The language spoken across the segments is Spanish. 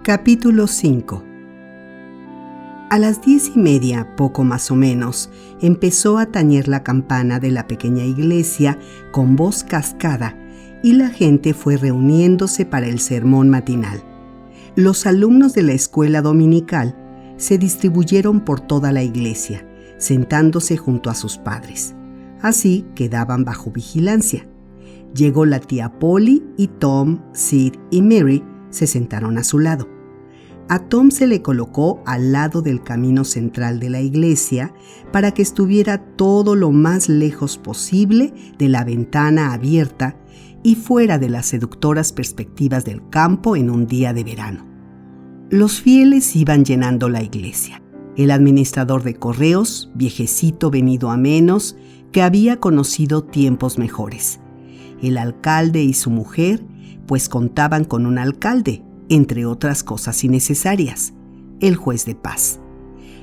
Capítulo 5. A las 10:30, poco más o menos, empezó a tañer la campana de la pequeña iglesia con voz cascada y la gente fue reuniéndose para el sermón matinal. Los alumnos de la escuela dominical se distribuyeron por toda la iglesia, sentándose junto a sus padres. Así quedaban bajo vigilancia. Llegó la tía Polly y Tom, Sid y Mary se sentaron a su lado. A Tom se le colocó al lado del camino central de la iglesia para que estuviera todo lo más lejos posible de la ventana abierta y fuera de las seductoras perspectivas del campo en un día de verano. Los fieles iban llenando la iglesia. El administrador de correos, viejecito venido a menos, que había conocido tiempos mejores. El alcalde y su mujer, pues contaban con un alcalde, entre otras cosas innecesarias, el juez de paz.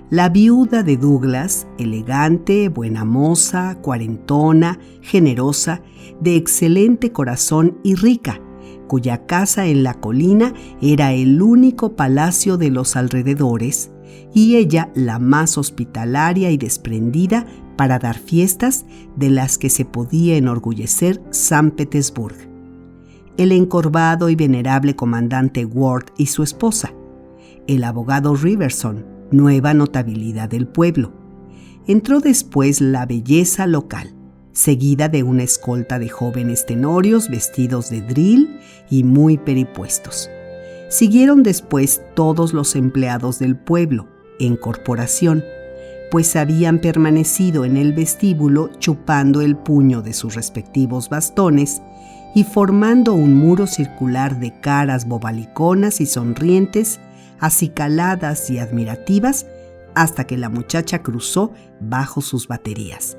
La viuda de Douglas, elegante, buena moza, cuarentona, generosa, de excelente corazón y rica, cuya casa en la colina era el único palacio de los alrededores, y ella la más hospitalaria y desprendida para dar fiestas de las que se podía enorgullecer San Petersburgo. El encorvado y venerable comandante Ward y su esposa, el abogado Riverson, nueva notabilidad del pueblo. Entró después la belleza local, seguida de una escolta de jóvenes tenorios vestidos de drill y muy peripuestos. Siguieron después todos los empleados del pueblo, en corporación, pues habían permanecido en el vestíbulo chupando el puño de sus respectivos bastones y formando un muro circular de caras bobaliconas y sonrientes, acicaladas y admirativas, hasta que la muchacha cruzó bajo sus baterías.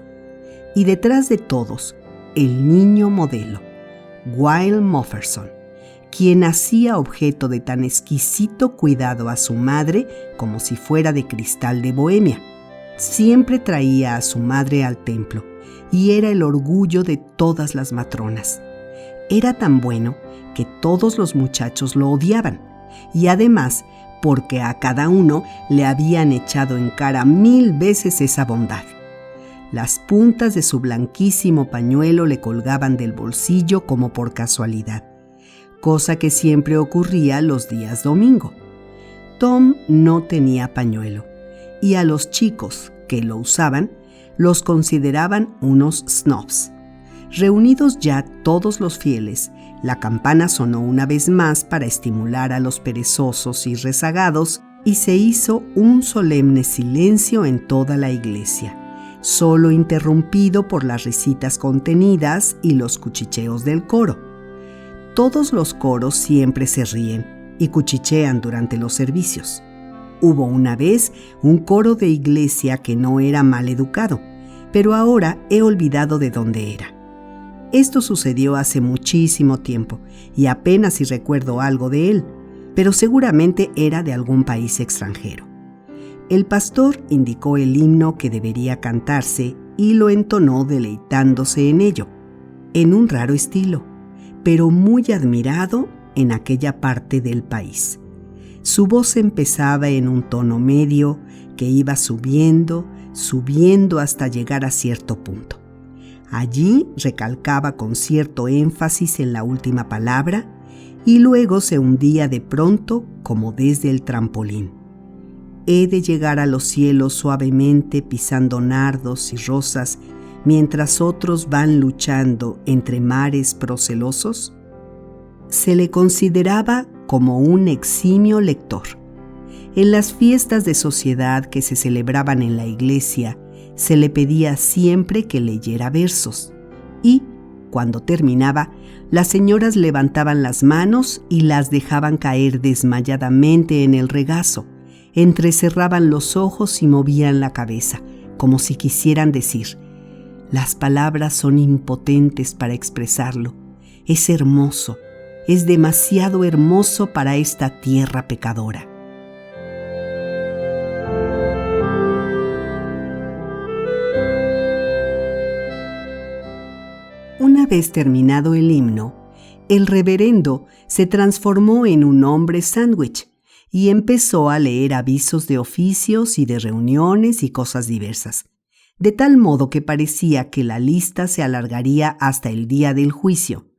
Y detrás de todos, el niño modelo, Will Mofferson, quien hacía objeto de tan exquisito cuidado a su madre como si fuera de cristal de Bohemia. Siempre traía a su madre al templo y era el orgullo de todas las matronas. Era tan bueno que todos los muchachos lo odiaban, y además porque a cada uno le habían echado en cara 1000 veces esa bondad. Las puntas de su blanquísimo pañuelo le colgaban del bolsillo como por casualidad, cosa que siempre ocurría los días domingo. Tom no tenía pañuelo, y a los chicos que lo usaban los consideraban unos snobs. Reunidos ya todos los fieles, la campana sonó una vez más para estimular a los perezosos y rezagados y se hizo un solemne silencio en toda la iglesia, solo interrumpido por las risitas contenidas y los cuchicheos del coro. Todos los coros siempre se ríen y cuchichean durante los servicios. Hubo una vez un coro de iglesia que no era mal educado, pero ahora he olvidado de dónde era. Esto sucedió hace muchísimo tiempo y apenas si recuerdo algo de él, pero seguramente era de algún país extranjero. El pastor indicó el himno que debería cantarse y lo entonó deleitándose en ello, en un raro estilo, pero muy admirado en aquella parte del país. Su voz empezaba en un tono medio que iba subiendo hasta llegar a cierto punto. Allí recalcaba con cierto énfasis en la última palabra y luego se hundía de pronto como desde el trampolín. He de llegar a los cielos suavemente pisando nardos y rosas mientras otros van luchando entre mares procelosos. Se le consideraba como un eximio lector. En las fiestas de sociedad que se celebraban en la iglesia, se le pedía siempre que leyera versos y, cuando terminaba, las señoras levantaban las manos y las dejaban caer desmayadamente en el regazo, entrecerraban los ojos y movían la cabeza, como si quisieran decir: las palabras son impotentes para expresarlo. Es hermoso, es demasiado hermoso para esta tierra pecadora. Una vez terminado el himno, el reverendo se transformó en un hombre sándwich y empezó a leer avisos de oficios y de reuniones y cosas diversas, de tal modo que parecía que la lista se alargaría hasta el día del juicio,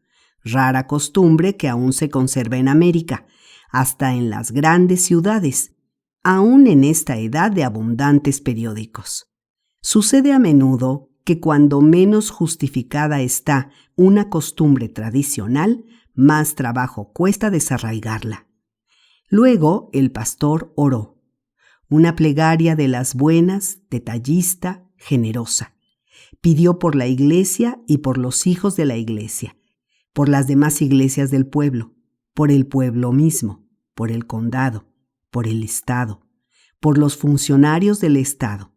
rara costumbre que aún se conserva en América, hasta en las grandes ciudades, aún en esta edad de abundantes periódicos. Sucede a menudo que cuando menos justificada está una costumbre tradicional, más trabajo cuesta desarraigarla. Luego el pastor oró, una plegaria de las buenas, detallista, generosa. Pidió por la iglesia y por los hijos de la iglesia, por las demás iglesias del pueblo, por el pueblo mismo, por el condado, por el estado, por los funcionarios del estado,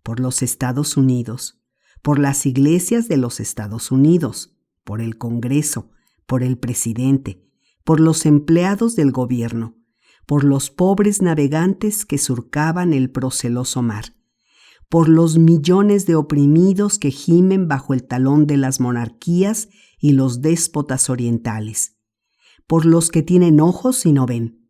por los Estados Unidos, por las iglesias de los Estados Unidos, por el Congreso, por el presidente, por los empleados del gobierno, por los pobres navegantes que surcaban el proceloso mar, por los millones de oprimidos que gimen bajo el talón de las monarquías y los déspotas orientales, por los que tienen ojos y no ven,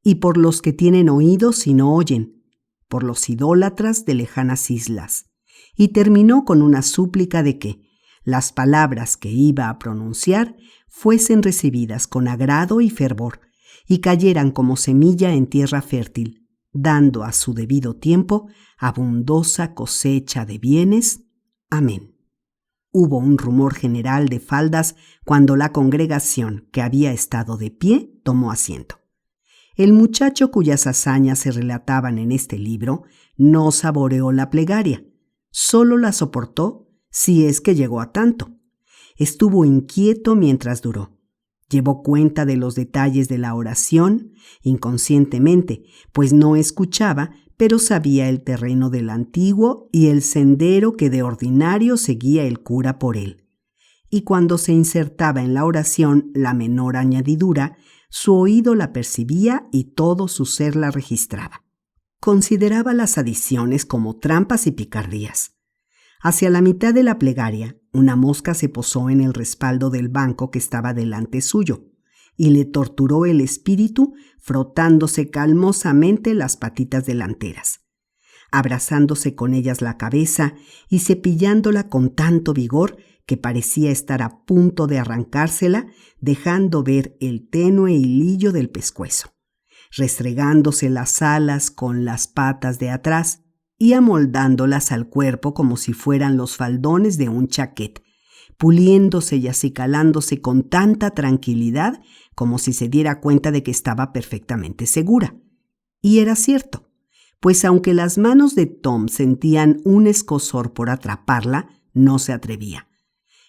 y por los que tienen oídos y no oyen, por los idólatras de lejanas islas. Y terminó con una súplica de que las palabras que iba a pronunciar fuesen recibidas con agrado y fervor y cayeran como semilla en tierra fértil, dando a su debido tiempo abundosa cosecha de bienes. Amén. Hubo un rumor general de faldas cuando la congregación, que había estado de pie, tomó asiento. El muchacho cuyas hazañas se relataban en este libro no saboreó la plegaria, solo la soportó, si es que llegó a tanto. Estuvo inquieto mientras duró. Llevó cuenta de los detalles de la oración, inconscientemente, pues no escuchaba, pero sabía el terreno del antiguo y el sendero que de ordinario seguía el cura por él. Y cuando se insertaba en la oración la menor añadidura, su oído la percibía y todo su ser la registraba. Consideraba las adiciones como trampas y picardías. Hacia la mitad de la plegaria, una mosca se posó en el respaldo del banco que estaba delante suyo y le torturó el espíritu frotándose calmosamente las patitas delanteras, abrazándose con ellas la cabeza y cepillándola con tanto vigor que parecía estar a punto de arrancársela, dejando ver el tenue hilillo del pescuezo, restregándose las alas con las patas de atrás y amoldándolas al cuerpo como si fueran los faldones de un chaquet, puliéndose y acicalándose con tanta tranquilidad como si se diera cuenta de que estaba perfectamente segura. Y era cierto, pues aunque las manos de Tom sentían un escozor por atraparla, no se atrevía.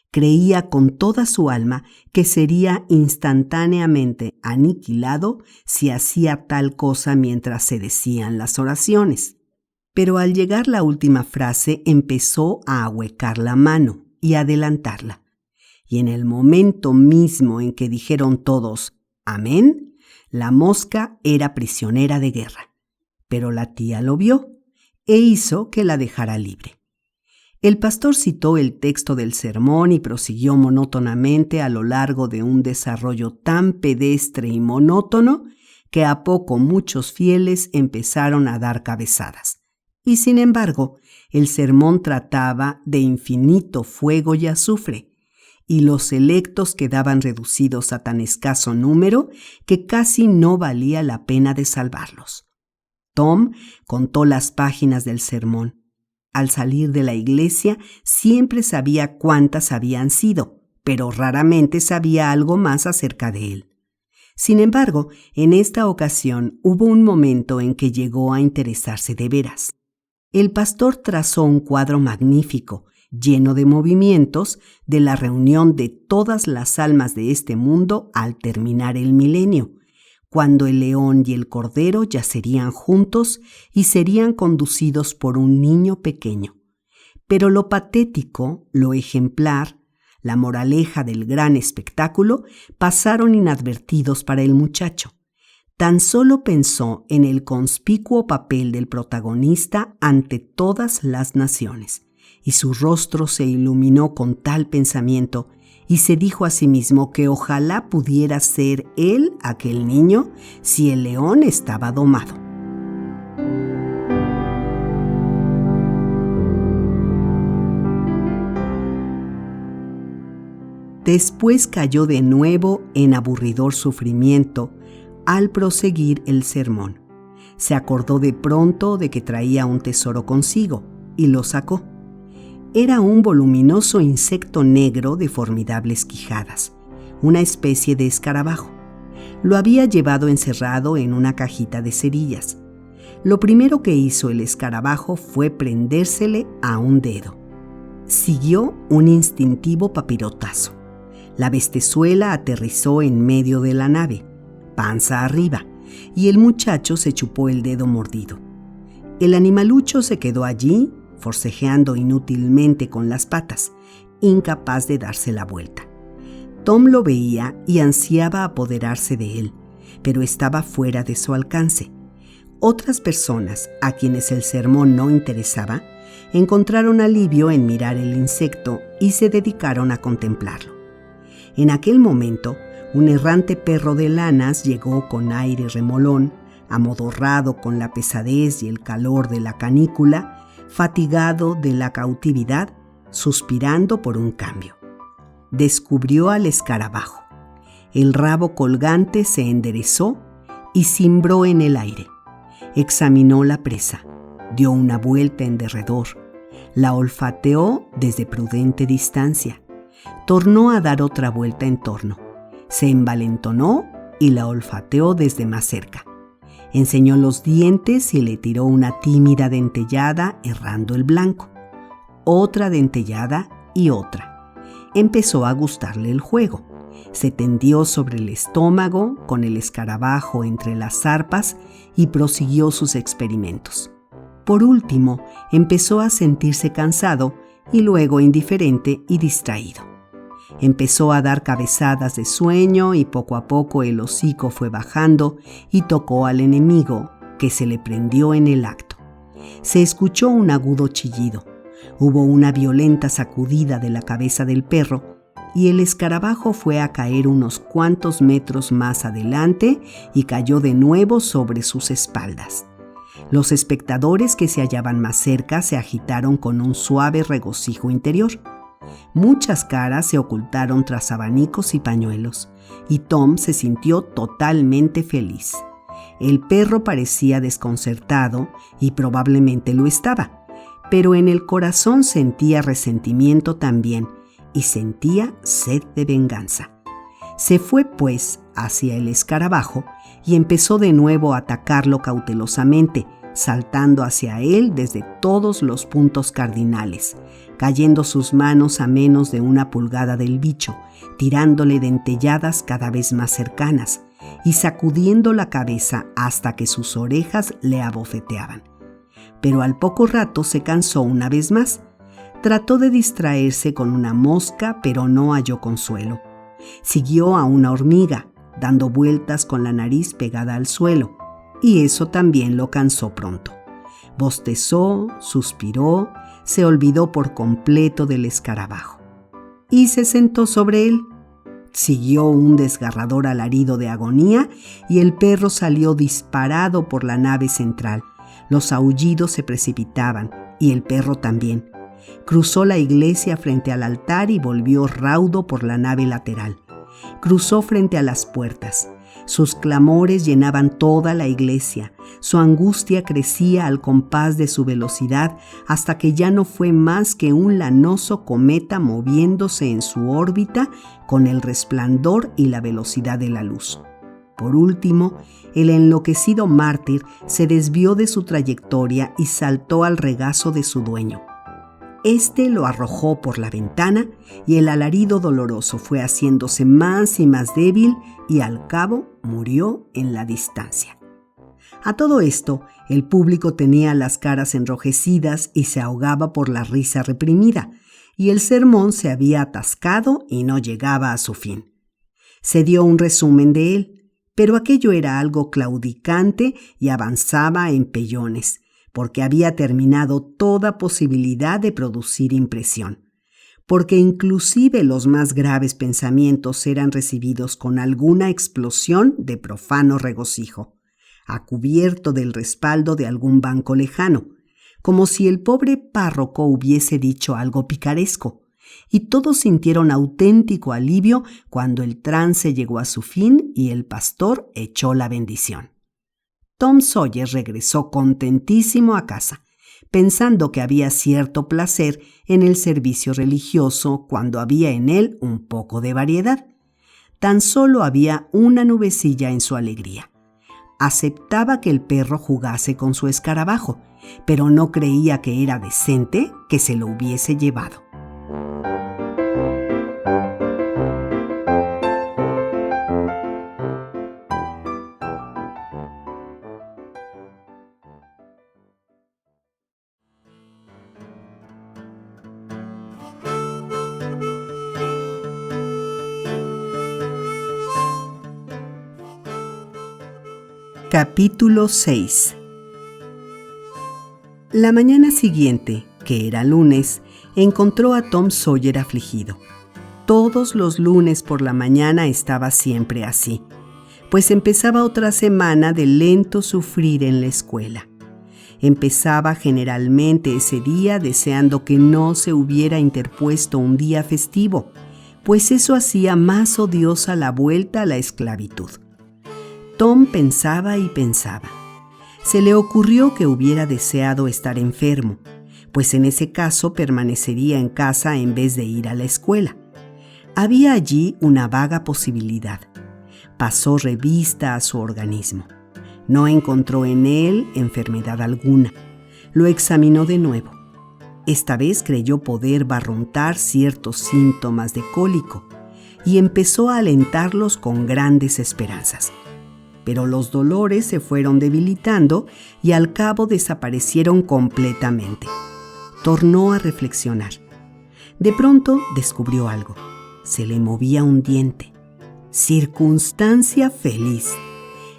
Creía con toda su alma que sería instantáneamente aniquilado si hacía tal cosa mientras se decían las oraciones. Pero al llegar la última frase empezó a ahuecar la mano y adelantarla. Y en el momento mismo en que dijeron todos «Amén», la mosca era prisionera de guerra. Pero la tía lo vio e hizo que la dejara libre. El pastor citó el texto del sermón y prosiguió monótonamente a lo largo de un desarrollo tan pedestre y monótono que a poco muchos fieles empezaron a dar cabezadas. Y sin embargo, el sermón trataba de infinito fuego y azufre, y los electos quedaban reducidos a tan escaso número que casi no valía la pena de salvarlos. Tom contó las páginas del sermón. Al salir de la iglesia siempre sabía cuántas habían sido, pero raramente sabía algo más acerca de él. Sin embargo, en esta ocasión hubo un momento en que llegó a interesarse de veras. El pastor trazó un cuadro magnífico, lleno de movimientos, de la reunión de todas las almas de este mundo al terminar el milenio, cuando el león y el cordero yacerían juntos y serían conducidos por un niño pequeño. Pero lo patético, lo ejemplar, la moraleja del gran espectáculo pasaron inadvertidos para el muchacho. Tan solo pensó en el conspicuo papel del protagonista ante todas las naciones, y su rostro se iluminó con tal pensamiento y se dijo a sí mismo que ojalá pudiera ser él aquel niño si el león estaba domado. Después cayó de nuevo en aburridor sufrimiento al proseguir el sermón. Se acordó de pronto de que traía un tesoro consigo y lo sacó. Era un voluminoso insecto negro de formidables quijadas, una especie de escarabajo. Lo había llevado encerrado en una cajita de cerillas. Lo primero que hizo el escarabajo fue prendérsele a un dedo. Siguió un instintivo papirotazo. La bestezuela aterrizó en medio de la nave, panza arriba, y el muchacho se chupó el dedo mordido. El animalucho se quedó allí, forcejeando inútilmente con las patas, incapaz de darse la vuelta. Tom lo veía y ansiaba apoderarse de él, pero estaba fuera de su alcance. Otras personas, a quienes el sermón no interesaba, encontraron alivio en mirar el insecto y se dedicaron a contemplarlo. En aquel momento, un errante perro de lanas llegó con aire remolón, amodorrado con la pesadez y el calor de la canícula, fatigado de la cautividad, suspirando por un cambio. Descubrió al escarabajo. El rabo colgante se enderezó y cimbró en el aire. Examinó la presa, dio una vuelta en derredor, la olfateó desde prudente distancia, tornó a dar otra vuelta en torno, se envalentonó y la olfateó desde más cerca. Enseñó los dientes y le tiró una tímida dentellada errando el blanco, otra dentellada y otra. Empezó a gustarle el juego. Se tendió sobre el estómago con el escarabajo entre las zarpas y prosiguió sus experimentos. Por último, empezó a sentirse cansado y luego indiferente y distraído. Empezó a dar cabezadas de sueño y poco a poco el hocico fue bajando y tocó al enemigo, que se le prendió en el acto. Se escuchó un agudo chillido. Hubo una violenta sacudida de la cabeza del perro y el escarabajo fue a caer unos cuantos metros más adelante y cayó de nuevo sobre sus espaldas. Los espectadores que se hallaban más cerca se agitaron con un suave regocijo interior. Muchas caras se ocultaron tras abanicos y pañuelos, y Tom se sintió totalmente feliz. El perro parecía desconcertado, y probablemente lo estaba, pero en el corazón sentía resentimiento también, y sentía sed de venganza. Se fue, pues, hacia el escarabajo, y empezó de nuevo a atacarlo cautelosamente, saltando hacia él desde todos los puntos cardinales, cayendo sus manos a menos de 1 pulgada del bicho, tirándole dentelladas cada vez más cercanas y sacudiendo la cabeza hasta que sus orejas le abofeteaban. Pero al poco rato se cansó una vez más. Trató de distraerse con una mosca, pero no halló consuelo. Siguió a una hormiga, dando vueltas con la nariz pegada al suelo, y eso también lo cansó pronto. Bostezó, suspiró, se olvidó por completo del escarabajo. Y se sentó sobre él. Siguió un desgarrador alarido de agonía y el perro salió disparado por la nave central. Los aullidos se precipitaban, y el perro también. Cruzó la iglesia frente al altar y volvió raudo por la nave lateral. Cruzó frente a las puertas. Sus clamores llenaban toda la iglesia. Su angustia crecía al compás de su velocidad hasta que ya no fue más que un lanoso cometa moviéndose en su órbita con el resplandor y la velocidad de la luz. Por último, el enloquecido mártir se desvió de su trayectoria y saltó al regazo de su dueño. Este lo arrojó por la ventana y el alarido doloroso fue haciéndose más y más débil y al cabo murió en la distancia. A todo esto, el público tenía las caras enrojecidas y se ahogaba por la risa reprimida, y el sermón se había atascado y no llegaba a su fin. Se dio un resumen de él, pero aquello era algo claudicante y avanzaba en pellones, porque había terminado toda posibilidad de producir impresión. porque inclusive los más graves pensamientos eran recibidos con alguna explosión de profano regocijo, a cubierto del respaldo de algún banco lejano, como si el pobre párroco hubiese dicho algo picaresco, y todos sintieron auténtico alivio cuando el trance llegó a su fin y el pastor echó la bendición. Tom Sawyer regresó contentísimo a casa, pensando que había cierto placer en el servicio religioso cuando había en él un poco de variedad. Tan solo había una nubecilla en su alegría. Aceptaba que el perro jugase con su escarabajo, pero no creía que era decente que se lo hubiese llevado. Capítulo 6. La mañana siguiente, que era lunes, encontró a Tom Sawyer afligido. Todos los lunes por la mañana estaba siempre así, pues empezaba otra semana de lento sufrir en la escuela. Empezaba generalmente ese día deseando que no se hubiera interpuesto un día festivo, pues eso hacía más odiosa la vuelta a la esclavitud. Tom pensaba y pensaba. Se le ocurrió que hubiera deseado estar enfermo, pues en ese caso permanecería en casa en vez de ir a la escuela. Había allí una vaga posibilidad. Pasó revista a su organismo. No encontró en él enfermedad alguna. Lo examinó de nuevo. Esta vez creyó poder barruntar ciertos síntomas de cólico y empezó a alentarlos con grandes esperanzas. Pero los dolores se fueron debilitando y al cabo desaparecieron completamente. Tornó a reflexionar. De pronto descubrió algo. Se le movía un diente. Circunstancia feliz.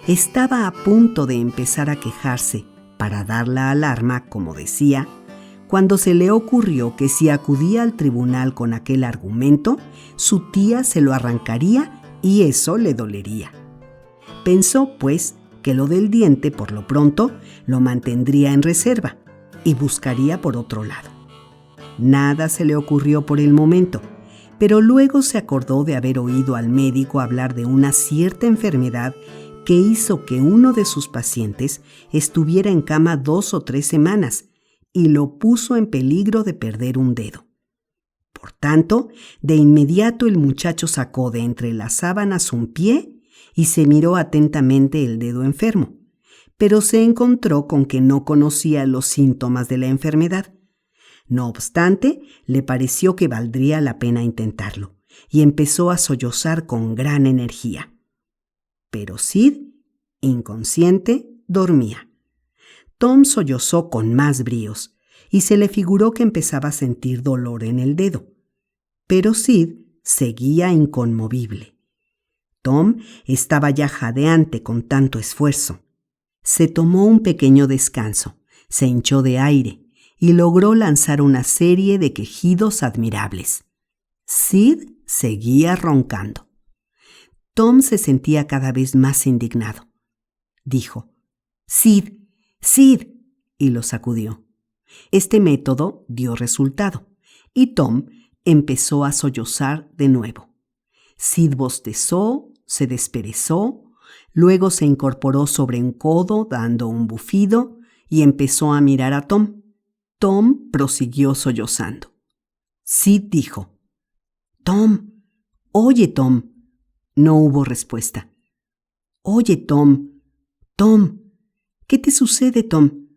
Estaba a punto de empezar a quejarse para dar la alarma, como decía, cuando se le ocurrió que si acudía al tribunal con aquel argumento, su tía se lo arrancaría y eso le dolería. Pensó, pues, que lo del diente, por lo pronto, lo mantendría en reserva y buscaría por otro lado. Nada se le ocurrió por el momento, pero luego se acordó de haber oído al médico hablar de una cierta enfermedad que hizo que uno de sus pacientes estuviera en cama 2 o 3 semanas y lo puso en peligro de perder un dedo. Por tanto, de inmediato el muchacho sacó de entre las sábanas un pie y se miró atentamente el dedo enfermo, pero se encontró con que no conocía los síntomas de la enfermedad. No obstante, le pareció que valdría la pena intentarlo, y empezó a sollozar con gran energía. Pero Sid, inconsciente, dormía. Tom sollozó con más bríos, y se le figuró que empezaba a sentir dolor en el dedo. Pero Sid seguía inconmovible. Tom estaba ya jadeante con tanto esfuerzo. Se tomó un pequeño descanso, se hinchó de aire y logró lanzar una serie de quejidos admirables. Sid seguía roncando. Tom se sentía cada vez más indignado. Dijo, «Sid, Sid», y lo sacudió. Este método dio resultado, y Tom empezó a sollozar de nuevo. Sid bostezó, se desperezó, luego se incorporó sobre un codo dando un bufido y empezó a mirar a Tom. Tom prosiguió sollozando. Sid dijo, «Tom, oye, Tom». No hubo respuesta. «Oye, Tom, Tom, ¿qué te sucede, Tom?».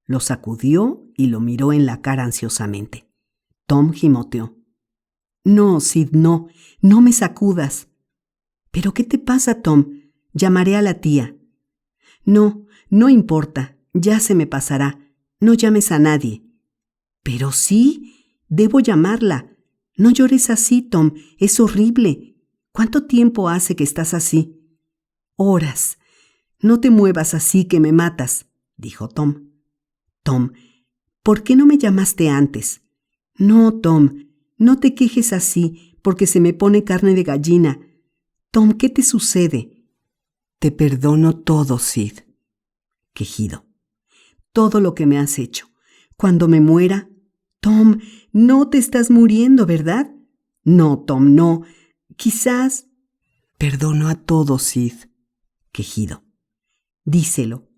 Lo sacudió y lo miró en la cara ansiosamente. Tom gimoteó. «No, Sid, no me sacudas». «¿Pero qué te pasa, Tom? Llamaré a la tía». «No importa, ya se me pasará. No llames a nadie». «Pero sí, debo llamarla. No llores así, Tom, es horrible. ¿Cuánto tiempo hace que estás así?» «Horas. No te muevas así que me matas», dijo Tom. «Tom, ¿por qué no me llamaste antes?» «No, Tom, no te quejes así, porque se me pone carne de gallina. Tom, ¿qué te sucede? Te perdono todo, Sid. Quejido. Todo lo que me has hecho. Cuando me muera... Tom, no te estás muriendo, ¿verdad? No, Tom, no. Quizás... Perdono a todos, Sid. Quejido. Díselo.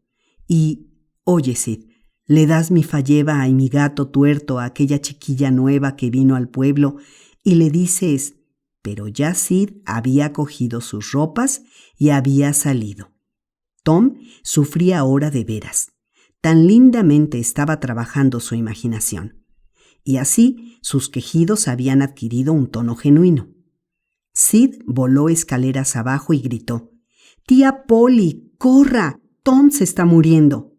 Y, oye, Sid, le das mi falleba y mi gato tuerto a aquella chiquilla nueva que vino al pueblo y le dices... Pero ya Sid había cogido sus ropas y había salido. Tom sufría ahora de veras. Tan lindamente estaba trabajando su imaginación. Y así sus quejidos habían adquirido un tono genuino. Sid voló escaleras abajo y gritó: «¡Tía Polly, corra! Tom se está muriendo».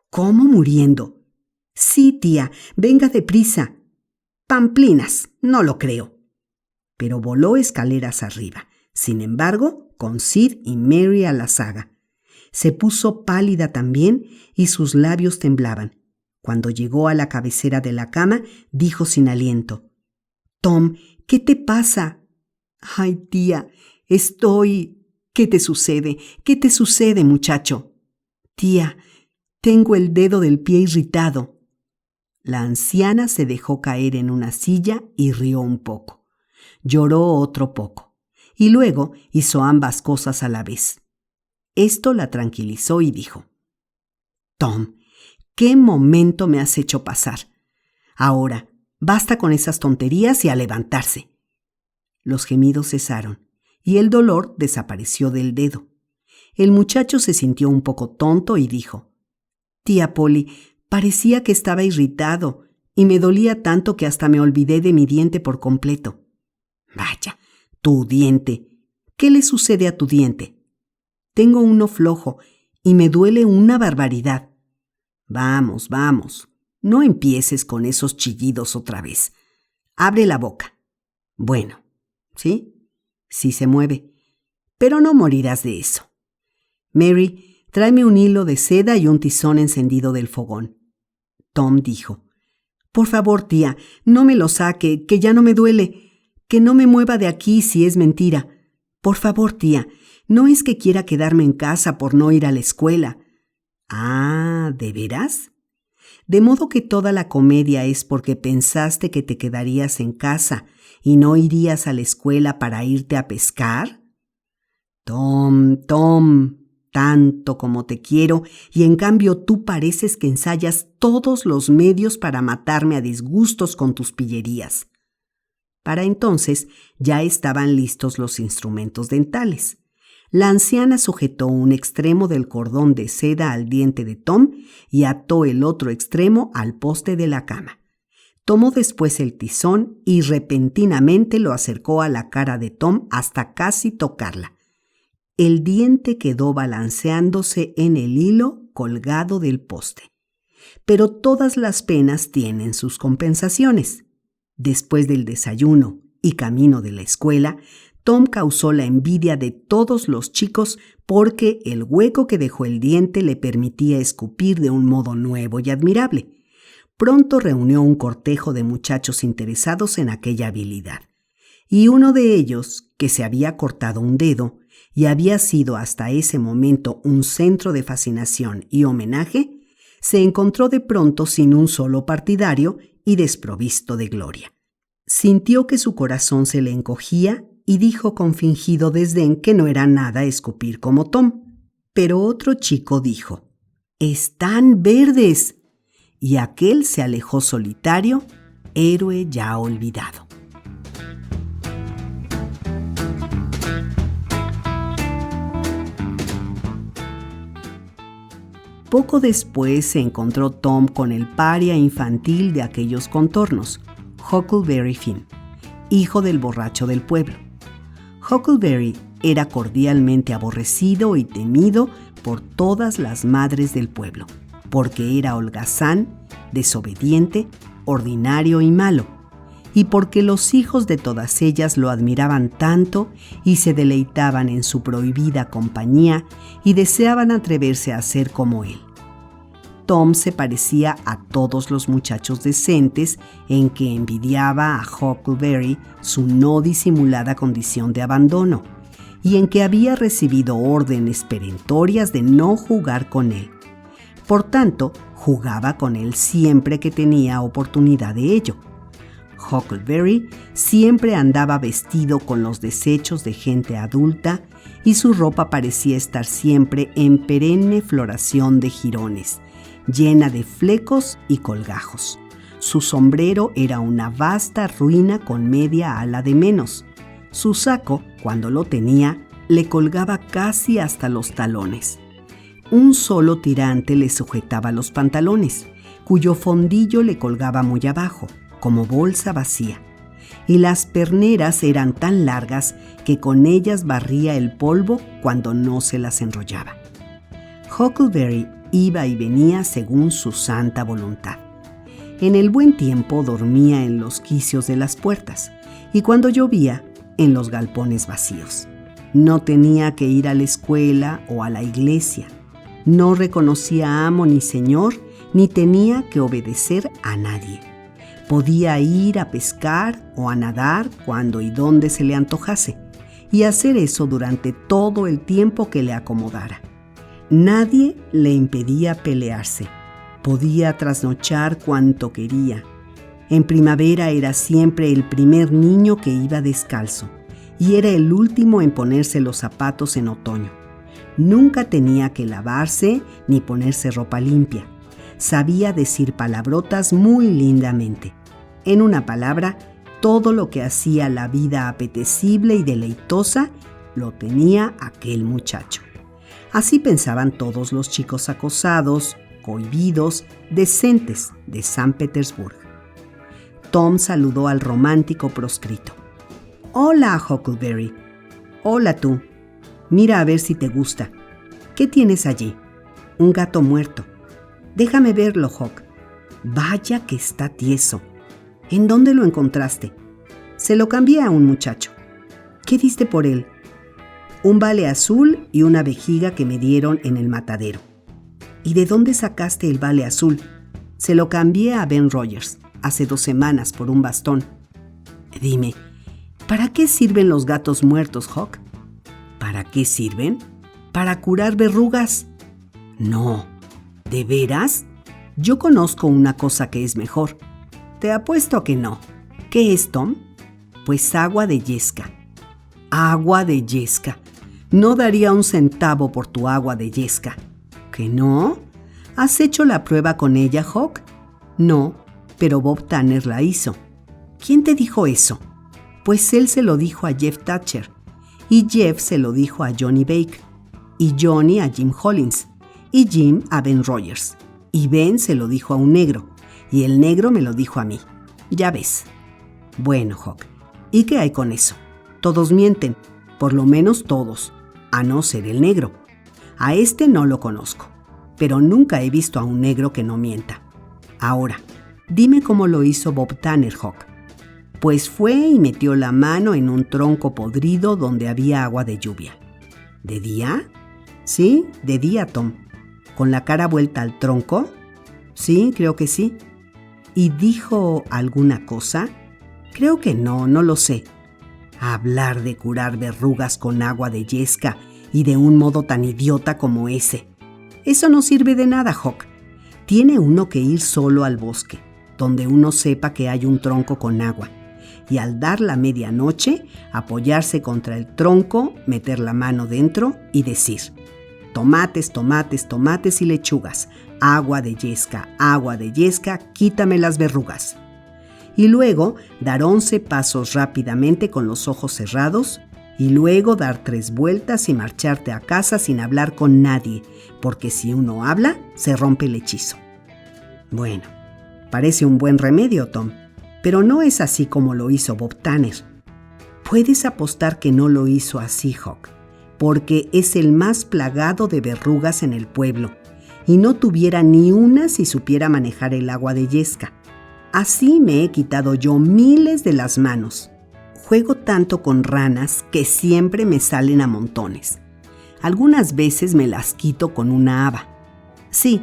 «¿Cómo muriendo?» «Sí, tía, venga deprisa». «Pamplinas, no lo creo». Pero voló escaleras arriba, sin embargo, con Sid y Mary a la zaga. Se puso pálida también y sus labios temblaban. Cuando llegó a la cabecera de la cama, dijo sin aliento: «Tom, ¿qué te pasa?» «Ay, tía, estoy...» «¿Qué te sucede? ¿Qué te sucede, muchacho?» «Tía, tengo el dedo del pie irritado». La anciana se dejó caer en una silla y rió un poco. Lloró otro poco, y luego hizo ambas cosas a la vez. Esto la tranquilizó y dijo: «Tom, ¿qué momento me has hecho pasar? Ahora, basta con esas tonterías y a levantarse». Los gemidos cesaron, y el dolor desapareció del dedo. El muchacho se sintió un poco tonto y dijo: «Tía Polly, parecía que estaba irritado, y me dolía tanto que hasta me olvidé de mi diente por completo». «Vaya, tu diente. ¿Qué le sucede a tu diente?» «Tengo uno flojo y me duele una barbaridad». «Vamos, vamos, no empieces con esos chillidos otra vez. Abre la boca». «Bueno, ¿sí? Sí se mueve, pero no morirás de eso. Mary, tráeme un hilo de seda y un tizón encendido del fogón». Tom dijo: «Por favor, tía, no me lo saque, que ya no me duele. Que no me mueva de aquí si es mentira. Por favor, tía, no es que quiera quedarme en casa por no ir a la escuela». «Ah, ¿de veras? ¿De modo que toda la comedia es porque pensaste que te quedarías en casa y no irías a la escuela para irte a pescar?» «Tom, Tom, tanto como te quiero, y en cambio tú pareces que ensayas todos los medios para matarme a disgustos con tus pillerías». Para entonces ya estaban listos los instrumentos dentales. La anciana sujetó un extremo del cordón de seda al diente de Tom y ató el otro extremo al poste de la cama. Tomó después el tizón y repentinamente lo acercó a la cara de Tom hasta casi tocarla. El diente quedó balanceándose en el hilo colgado del poste. Pero todas las penas tienen sus compensaciones. Después del desayuno y camino de la escuela, Tom causó la envidia de todos los chicos porque el hueco que dejó el diente le permitía escupir de un modo nuevo y admirable. Pronto reunió un cortejo de muchachos interesados en aquella habilidad, y uno de ellos, que se había cortado un dedo y había sido hasta ese momento un centro de fascinación y homenaje, se encontró de pronto sin un solo partidario y desprovisto de gloria. Sintió que su corazón se le encogía y dijo con fingido desdén que no era nada escupir como Tom. Pero otro chico dijo: «¡Están verdes!» Y aquel se alejó solitario, héroe ya olvidado. Poco después se encontró Tom con el paria infantil de aquellos contornos, Huckleberry Finn, hijo del borracho del pueblo. Huckleberry era cordialmente aborrecido y temido por todas las madres del pueblo, porque era holgazán, desobediente, ordinario y malo, y porque los hijos de todas ellas lo admiraban tanto y se deleitaban en su prohibida compañía y deseaban atreverse a ser como él. Tom se parecía a todos los muchachos decentes en que envidiaba a Huckleberry su no disimulada condición de abandono y en que había recibido órdenes perentorias de no jugar con él. Por tanto, jugaba con él siempre que tenía oportunidad de ello. Huckleberry siempre andaba vestido con los desechos de gente adulta y su ropa parecía estar siempre en perenne floración de jirones, llena de flecos y colgajos. Su sombrero era una vasta ruina con media ala de menos. Su saco, cuando lo tenía, le colgaba casi hasta los talones. Un solo tirante le sujetaba los pantalones, cuyo fondillo le colgaba muy abajo, como bolsa vacía, y las perneras eran tan largas que con ellas barría el polvo cuando no se las enrollaba. Huckleberry iba y venía según su santa voluntad. En el buen tiempo dormía en los quicios de las puertas y cuando llovía, en los galpones vacíos. No tenía que ir a la escuela o a la iglesia. No reconocía amo ni señor, ni tenía que obedecer a nadie. Podía ir a pescar o a nadar cuando y donde se le antojase, y hacer eso durante todo el tiempo que le acomodara. Nadie le impedía pelearse. Podía trasnochar cuanto quería. En primavera era siempre el primer niño que iba descalzo, y era el último en ponerse los zapatos en otoño. Nunca tenía que lavarse ni ponerse ropa limpia. Sabía decir palabrotas muy lindamente. En una palabra, todo lo que hacía la vida apetecible y deleitosa lo tenía aquel muchacho. Así pensaban todos los chicos acosados, cohibidos, decentes de San Petersburgo. Tom saludó al romántico proscrito. «Hola, Huckleberry». «Hola tú. Mira a ver si te gusta. ¿Qué tienes allí?» «Un gato muerto». «Déjame verlo, Huck». «Vaya que está tieso. ¿En dónde lo encontraste?» «Se lo cambié a un muchacho». «¿Qué diste por él?» «Un vale azul y una vejiga que me dieron en el matadero». «¿Y de dónde sacaste el vale azul?» «Se lo cambié a Ben Rogers hace 2 semanas por un bastón». «Dime, ¿para qué sirven los gatos muertos, Huck?» «¿Para qué sirven?» «Para curar verrugas». «No, ¿de veras? Yo conozco una cosa que es mejor». «Te apuesto a que no». «¿Qué es, Tom?» «Pues agua de yesca». «Agua de yesca. No daría un centavo por tu agua de yesca». ¿Que no? ¿Has hecho la prueba con ella, Huck?» «No, pero Bob Tanner la hizo». «¿Quién te dijo eso?» «Pues él se lo dijo a Jeff Thatcher, y Jeff se lo dijo a Johnny Bake, y Johnny a Jim Hollins, y Jim a Ben Rogers, y Ben se lo dijo a un negro, y el negro me lo dijo a mí. Ya ves». «Bueno, Huck, ¿y qué hay con eso? Todos mienten, por lo menos todos, a no ser el negro. A este no lo conozco, pero nunca he visto a un negro que no mienta. Ahora, dime cómo lo hizo Bob Tanner, Huck». «Pues fue y metió la mano en un tronco podrido donde había agua de lluvia». «¿De día?» «Sí, de día, Tom». «¿Con la cara vuelta al tronco?» «Sí, creo que sí». «¿Y dijo alguna cosa?» «Creo que no lo sé». Hablar de curar verrugas con agua de yesca y de un modo tan idiota como ese. Eso no sirve de nada, Huck. Tiene uno que ir solo al bosque, donde uno sepa que hay un tronco con agua, y al dar la medianoche, apoyarse contra el tronco, meter la mano dentro y decir: tomates, tomates, tomates y lechugas, agua de yesca, quítame las verrugas. Y luego dar 11 pasos rápidamente con los ojos cerrados, y luego dar 3 vueltas y marcharte a casa sin hablar con nadie, porque si uno habla, se rompe el hechizo. Bueno, parece un buen remedio, Tom, pero no es así como lo hizo Bob Tanner. Puedes apostar que no lo hizo así, Huck, porque es el más plagado de verrugas en el pueblo, y no tuviera ni una si supiera manejar el agua de yesca. Así me he quitado yo miles de las manos. Juego tanto con ranas que siempre me salen a montones. Algunas veces me las quito con una haba. Sí,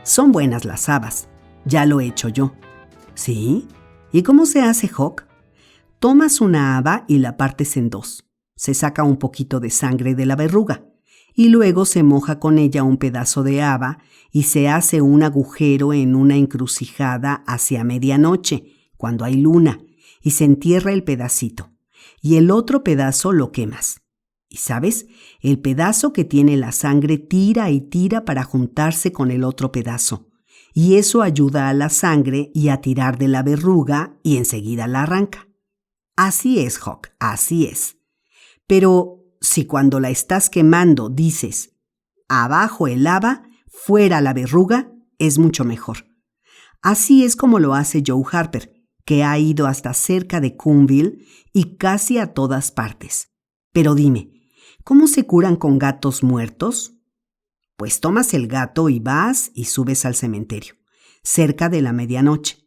Son buenas las habas. Ya lo he hecho yo. ¿Sí? ¿Y cómo se hace, Hawk? Tomas una haba y la partes en dos. Se saca un poquito de sangre de la verruga y luego se moja con ella un pedazo de haba y se hace un agujero en una encrucijada hacia medianoche, cuando hay luna, y se entierra el pedacito. Y el otro pedazo lo quemas. Y ¿sabes? El pedazo que tiene la sangre tira y tira para juntarse con el otro pedazo. Y eso ayuda a la sangre y a tirar de la verruga y enseguida la arranca. Así es, Hawk, así es. Pero si cuando la estás quemando dices, abajo el haba, fuera la verruga, es mucho mejor. Así es como lo hace Joe Harper, que ha ido hasta cerca de Coonville y casi a todas partes. Pero dime, ¿cómo se curan con gatos muertos? Pues tomas el gato y vas y subes al cementerio, cerca de la medianoche,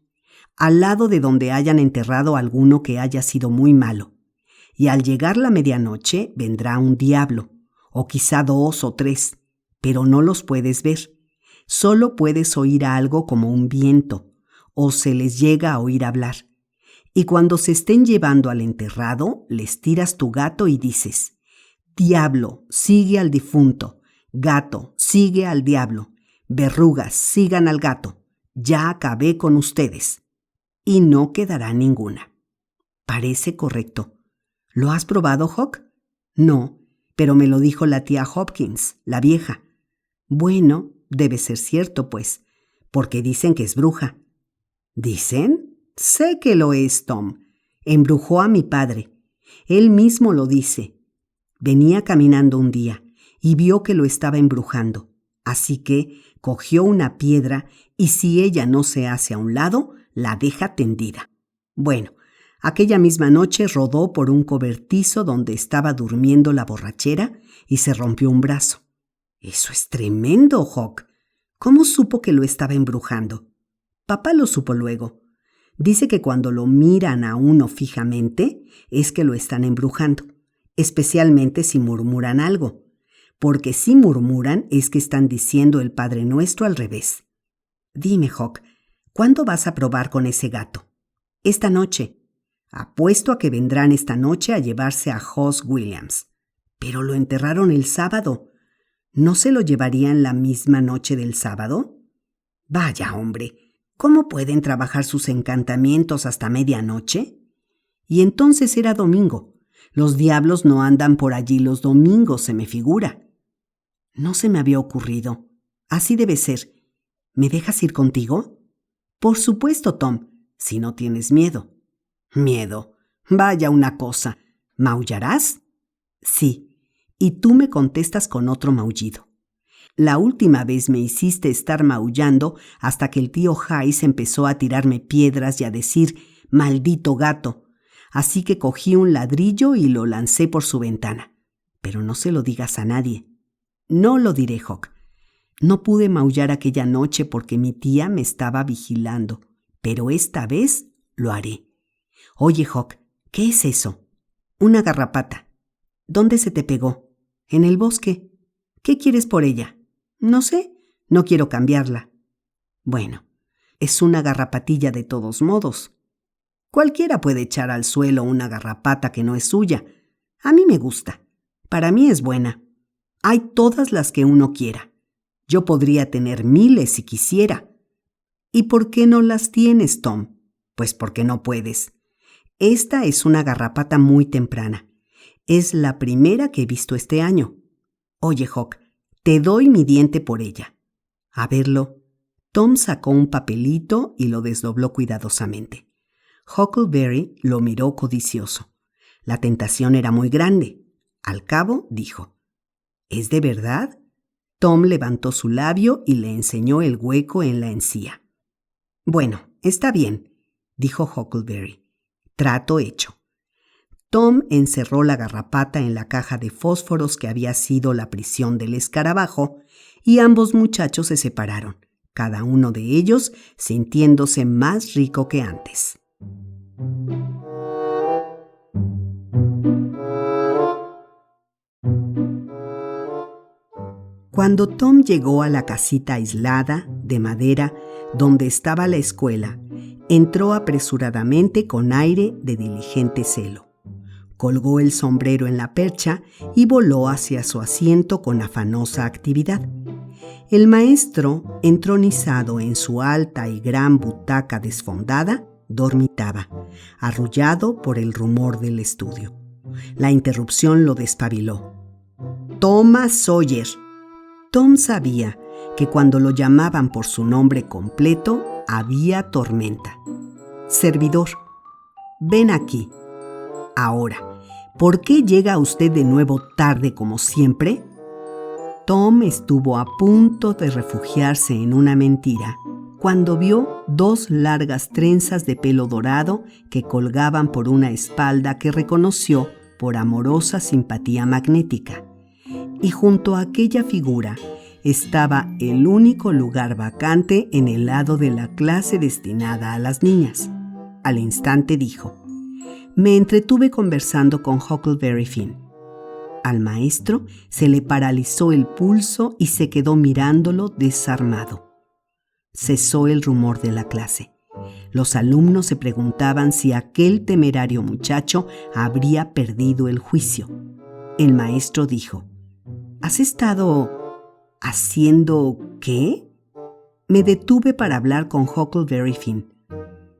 al lado de donde hayan enterrado a alguno que haya sido muy malo. Y al llegar la medianoche vendrá un diablo, o quizá 2 o 3, pero no los puedes ver. Solo puedes oír algo como un viento, o se les llega a oír hablar. Y cuando se estén llevando al enterrado, les tiras tu gato y dices, diablo, sigue al difunto, gato, sigue al diablo, verrugas, sigan al gato, ya acabé con ustedes. Y no quedará ninguna. Parece correcto. ¿Lo has probado, Hawk? No, pero me lo dijo la tía Hopkins, la vieja. Bueno, debe ser cierto, pues, porque dicen que es bruja. ¿Dicen? Sé que lo es, Tom. Embrujó a mi padre. Él mismo lo dice. Venía caminando un día y vio que lo estaba embrujando. Así que cogió una piedra y si ella no se hace a un lado, la deja tendida. Bueno, aquella misma noche rodó por un cobertizo donde estaba durmiendo la borrachera y se rompió un brazo. Eso es tremendo, Hawk. ¿Cómo supo que lo estaba embrujando? Papá lo supo luego. Dice que cuando lo miran a uno fijamente es que lo están embrujando, especialmente si murmuran algo, porque si murmuran es que están diciendo el Padre Nuestro al revés. Dime, Hawk, ¿cuándo vas a probar con ese gato? Esta noche. Apuesto a que vendrán esta noche a llevarse a Hoss Williams. Pero lo enterraron el sábado. ¿No se lo llevarían la misma noche del sábado? Vaya, hombre, ¿cómo pueden trabajar sus encantamientos hasta medianoche? Y entonces era domingo. Los diablos no andan por allí los domingos, se me figura. No se me había ocurrido. Así debe ser. ¿Me dejas ir contigo? Por supuesto, Tom, si no tienes miedo. Miedo. Vaya una cosa. ¿Maullarás? Sí, y tú me contestas con otro maullido. La última vez me hiciste estar maullando hasta que el tío Hayes empezó a tirarme piedras y a decir, maldito gato. Así que cogí un ladrillo y lo lancé por su ventana. Pero no se lo digas a nadie. No lo diré, Hawk. No pude maullar aquella noche porque mi tía me estaba vigilando, pero esta vez lo haré. Oye, Hawk, ¿qué es eso? Una garrapata. ¿Dónde se te pegó? En el bosque. ¿Qué quieres por ella? No sé, no quiero cambiarla. Bueno, es una garrapatilla de todos modos. Cualquiera puede echar al suelo una garrapata que no es suya. A mí me gusta. Para mí es buena. Hay todas las que uno quiera. Yo podría tener miles si quisiera. ¿Y por qué no las tienes, Tom? Pues porque no puedes. Esta es una garrapata muy temprana. Es la primera que he visto este año. Oye, Hawk, te doy mi diente por ella. A verlo. Tom sacó un papelito y lo desdobló cuidadosamente. Huckleberry lo miró codicioso. La tentación era muy grande. Al cabo, dijo, ¿es de verdad? Tom levantó su labio y le enseñó el hueco en la encía. Bueno, está bien, dijo Huckleberry. Trato hecho. Tom encerró la garrapata en la caja de fósforos que había sido la prisión del escarabajo y ambos muchachos se separaron, cada uno de ellos sintiéndose más rico que antes. Cuando Tom llegó a la casita aislada, de madera, donde estaba la escuela, entró apresuradamente con aire de diligente celo. Colgó el sombrero en la percha y voló hacia su asiento con afanosa actividad. El maestro, entronizado en su alta y gran butaca desfondada, dormitaba, arrullado por el rumor del estudio. La interrupción lo despabiló. «Thomas Sawyer». Tom sabía que cuando lo llamaban por su nombre completo, había tormenta. «Servidor, ven aquí. Ahora, ¿por qué llega usted de nuevo tarde como siempre?» Tom estuvo a punto de refugiarse en una mentira cuando vio 2 largas trenzas de pelo dorado que colgaban por una espalda que reconoció por amorosa simpatía magnética. Y junto a aquella figura estaba el único lugar vacante en el lado de la clase destinada a las niñas. Al instante dijo: «Me entretuve conversando con Huckleberry Finn». Al maestro se le paralizó el pulso y se quedó mirándolo desarmado. Cesó el rumor de la clase. Los alumnos se preguntaban si aquel temerario muchacho habría perdido el juicio. El maestro dijo: «¿Has estado haciendo qué?» «Me detuve para hablar con Huckleberry Finn».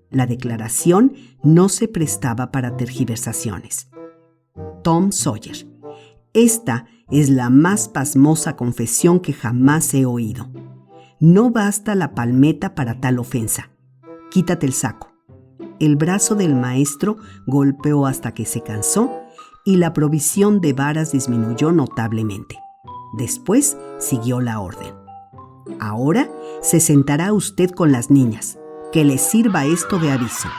La declaración no se prestaba para tergiversaciones. «Tom Sawyer, esta es la más pasmosa confesión que jamás he oído. No basta la palmeta para tal ofensa. Quítate el saco». El brazo del maestro golpeó hasta que se cansó y la provisión de varas disminuyó notablemente. Después siguió la orden: «Ahora se sentará usted con las niñas. Que les sirva esto de aviso».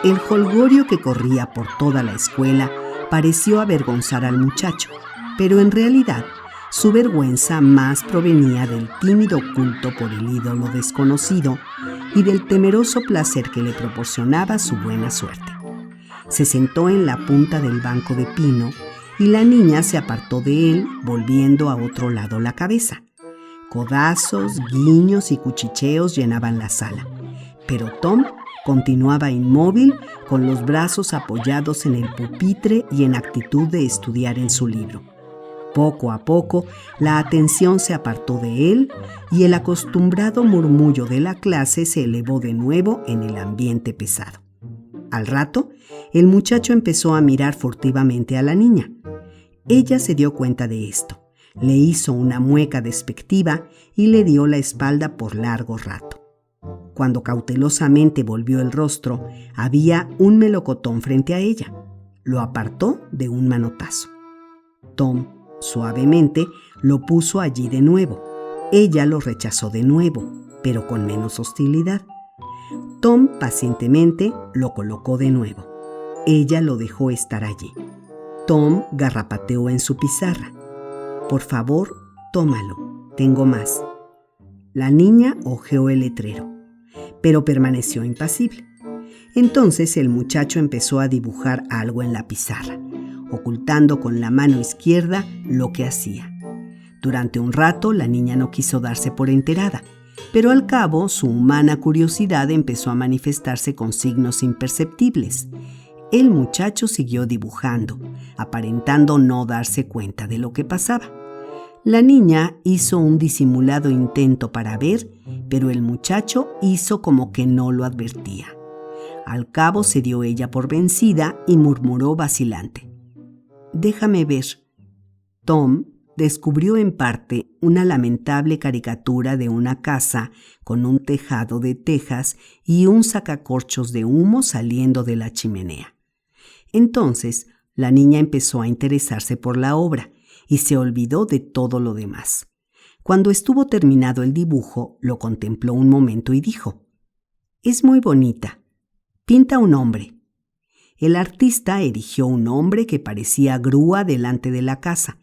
El jolgorio que corría por toda la escuela pareció avergonzar al muchacho, pero en realidad su vergüenza más provenía del tímido culto por el ídolo desconocido y del temeroso placer que le proporcionaba su buena suerte. Se sentó en la punta del banco de pino y la niña se apartó de él, volviendo a otro lado la cabeza. Codazos, guiños y cuchicheos llenaban la sala, pero Tom continuaba inmóvil, con los brazos apoyados en el pupitre y en actitud de estudiar en su libro. Poco a poco, la atención se apartó de él y el acostumbrado murmullo de la clase se elevó de nuevo en el ambiente pesado. Al rato, el muchacho empezó a mirar furtivamente a la niña. Ella se dio cuenta de esto, le hizo una mueca despectiva y le dio la espalda por largo rato. Cuando cautelosamente volvió el rostro, había un melocotón frente a ella. Lo apartó de un manotazo. Tom, suavemente, lo puso allí de nuevo. Ella lo rechazó de nuevo, pero con menos hostilidad. Tom pacientemente lo colocó de nuevo. Ella lo dejó estar allí. Tom garrapateó en su pizarra. «Por favor, tómalo, tengo más». La niña hojeó el letrero, pero permaneció impasible. Entonces el muchacho empezó a dibujar algo en la pizarra, ocultando con la mano izquierda lo que hacía. Durante un rato la niña no quiso darse por enterada, pero al cabo su humana curiosidad empezó a manifestarse con signos imperceptibles. El muchacho siguió dibujando, aparentando no darse cuenta de lo que pasaba. La niña hizo un disimulado intento para ver, pero el muchacho hizo como que no lo advertía. Al cabo se dio ella por vencida y murmuró vacilante: «Déjame ver». Tom descubrió en parte una lamentable caricatura de una casa con un tejado de tejas y un sacacorchos de humo saliendo de la chimenea. Entonces la niña empezó a interesarse por la obra y se olvidó de todo lo demás. Cuando estuvo terminado el dibujo, lo contempló un momento y dijo: «Es muy bonita. Pinta un hombre». El artista erigió un hombre que parecía grúa delante de la casa.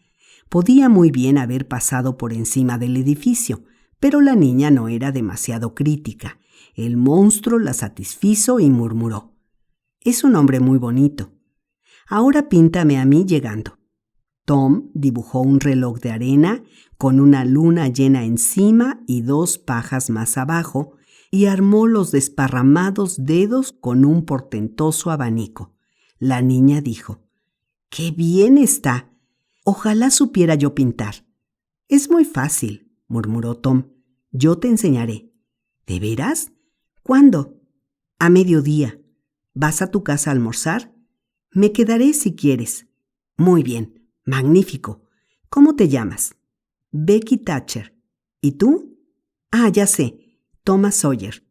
Podía muy bien haber pasado por encima del edificio, pero la niña no era demasiado crítica. El monstruo la satisfizo y murmuró: «Es un hombre muy bonito. Ahora píntame a mí llegando». Tom dibujó un reloj de arena con una luna llena encima y 2 pajas más abajo, y armó los desparramados dedos con un portentoso abanico. La niña dijo: «¡Qué bien está! Ojalá supiera yo pintar». «Es muy fácil», murmuró Tom. «Yo te enseñaré». «¿De veras? ¿Cuándo?» «A mediodía. ¿Vas a tu casa a almorzar?» «Me quedaré si quieres». «Muy bien. Magnífico. ¿Cómo te llamas?» «Becky Thatcher». «¿Y tú?» «Ah, ya sé. Thomas Sawyer».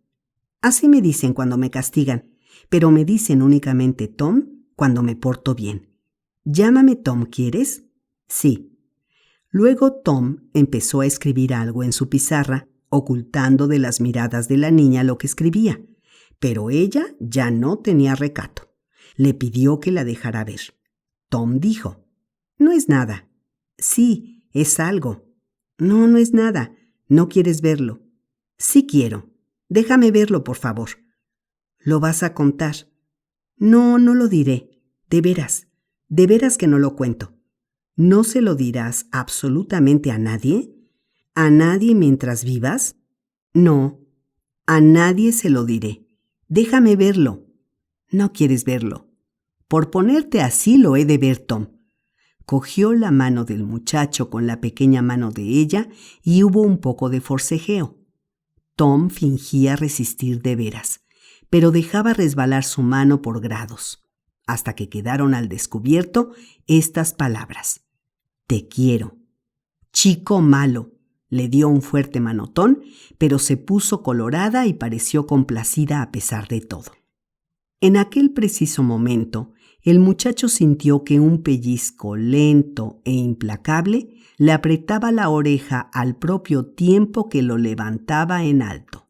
Así me dicen cuando me castigan, pero me dicen únicamente Tom cuando me porto bien. «Llámame Tom, ¿quieres?» «Sí». Luego Tom empezó a escribir algo en su pizarra, ocultando de las miradas de la niña lo que escribía, pero ella ya no tenía recato. Le pidió que la dejara ver. Tom dijo: «No es nada». «Sí, es algo». «No, no es nada. ¿No quieres verlo?» «Sí quiero. Déjame verlo, por favor». «¿Lo vas a contar?» «No, no lo diré. De veras que no lo cuento». «¿No se lo dirás absolutamente a nadie?» «¿A nadie mientras vivas?» «No, a nadie se lo diré. Déjame verlo». «No quieres verlo». «Por ponerte así lo he de ver, Tom». Cogió la mano del muchacho con la pequeña mano de ella y hubo un poco de forcejeo. Tom fingía resistir de veras, pero dejaba resbalar su mano por grados, hasta que quedaron al descubierto estas palabras: «Te quiero». «Chico malo», le dio un fuerte manotón, pero se puso colorada y pareció complacida a pesar de todo. En aquel preciso momento, el muchacho sintió que un pellizco lento e implacable le apretaba la oreja al propio tiempo que lo levantaba en alto.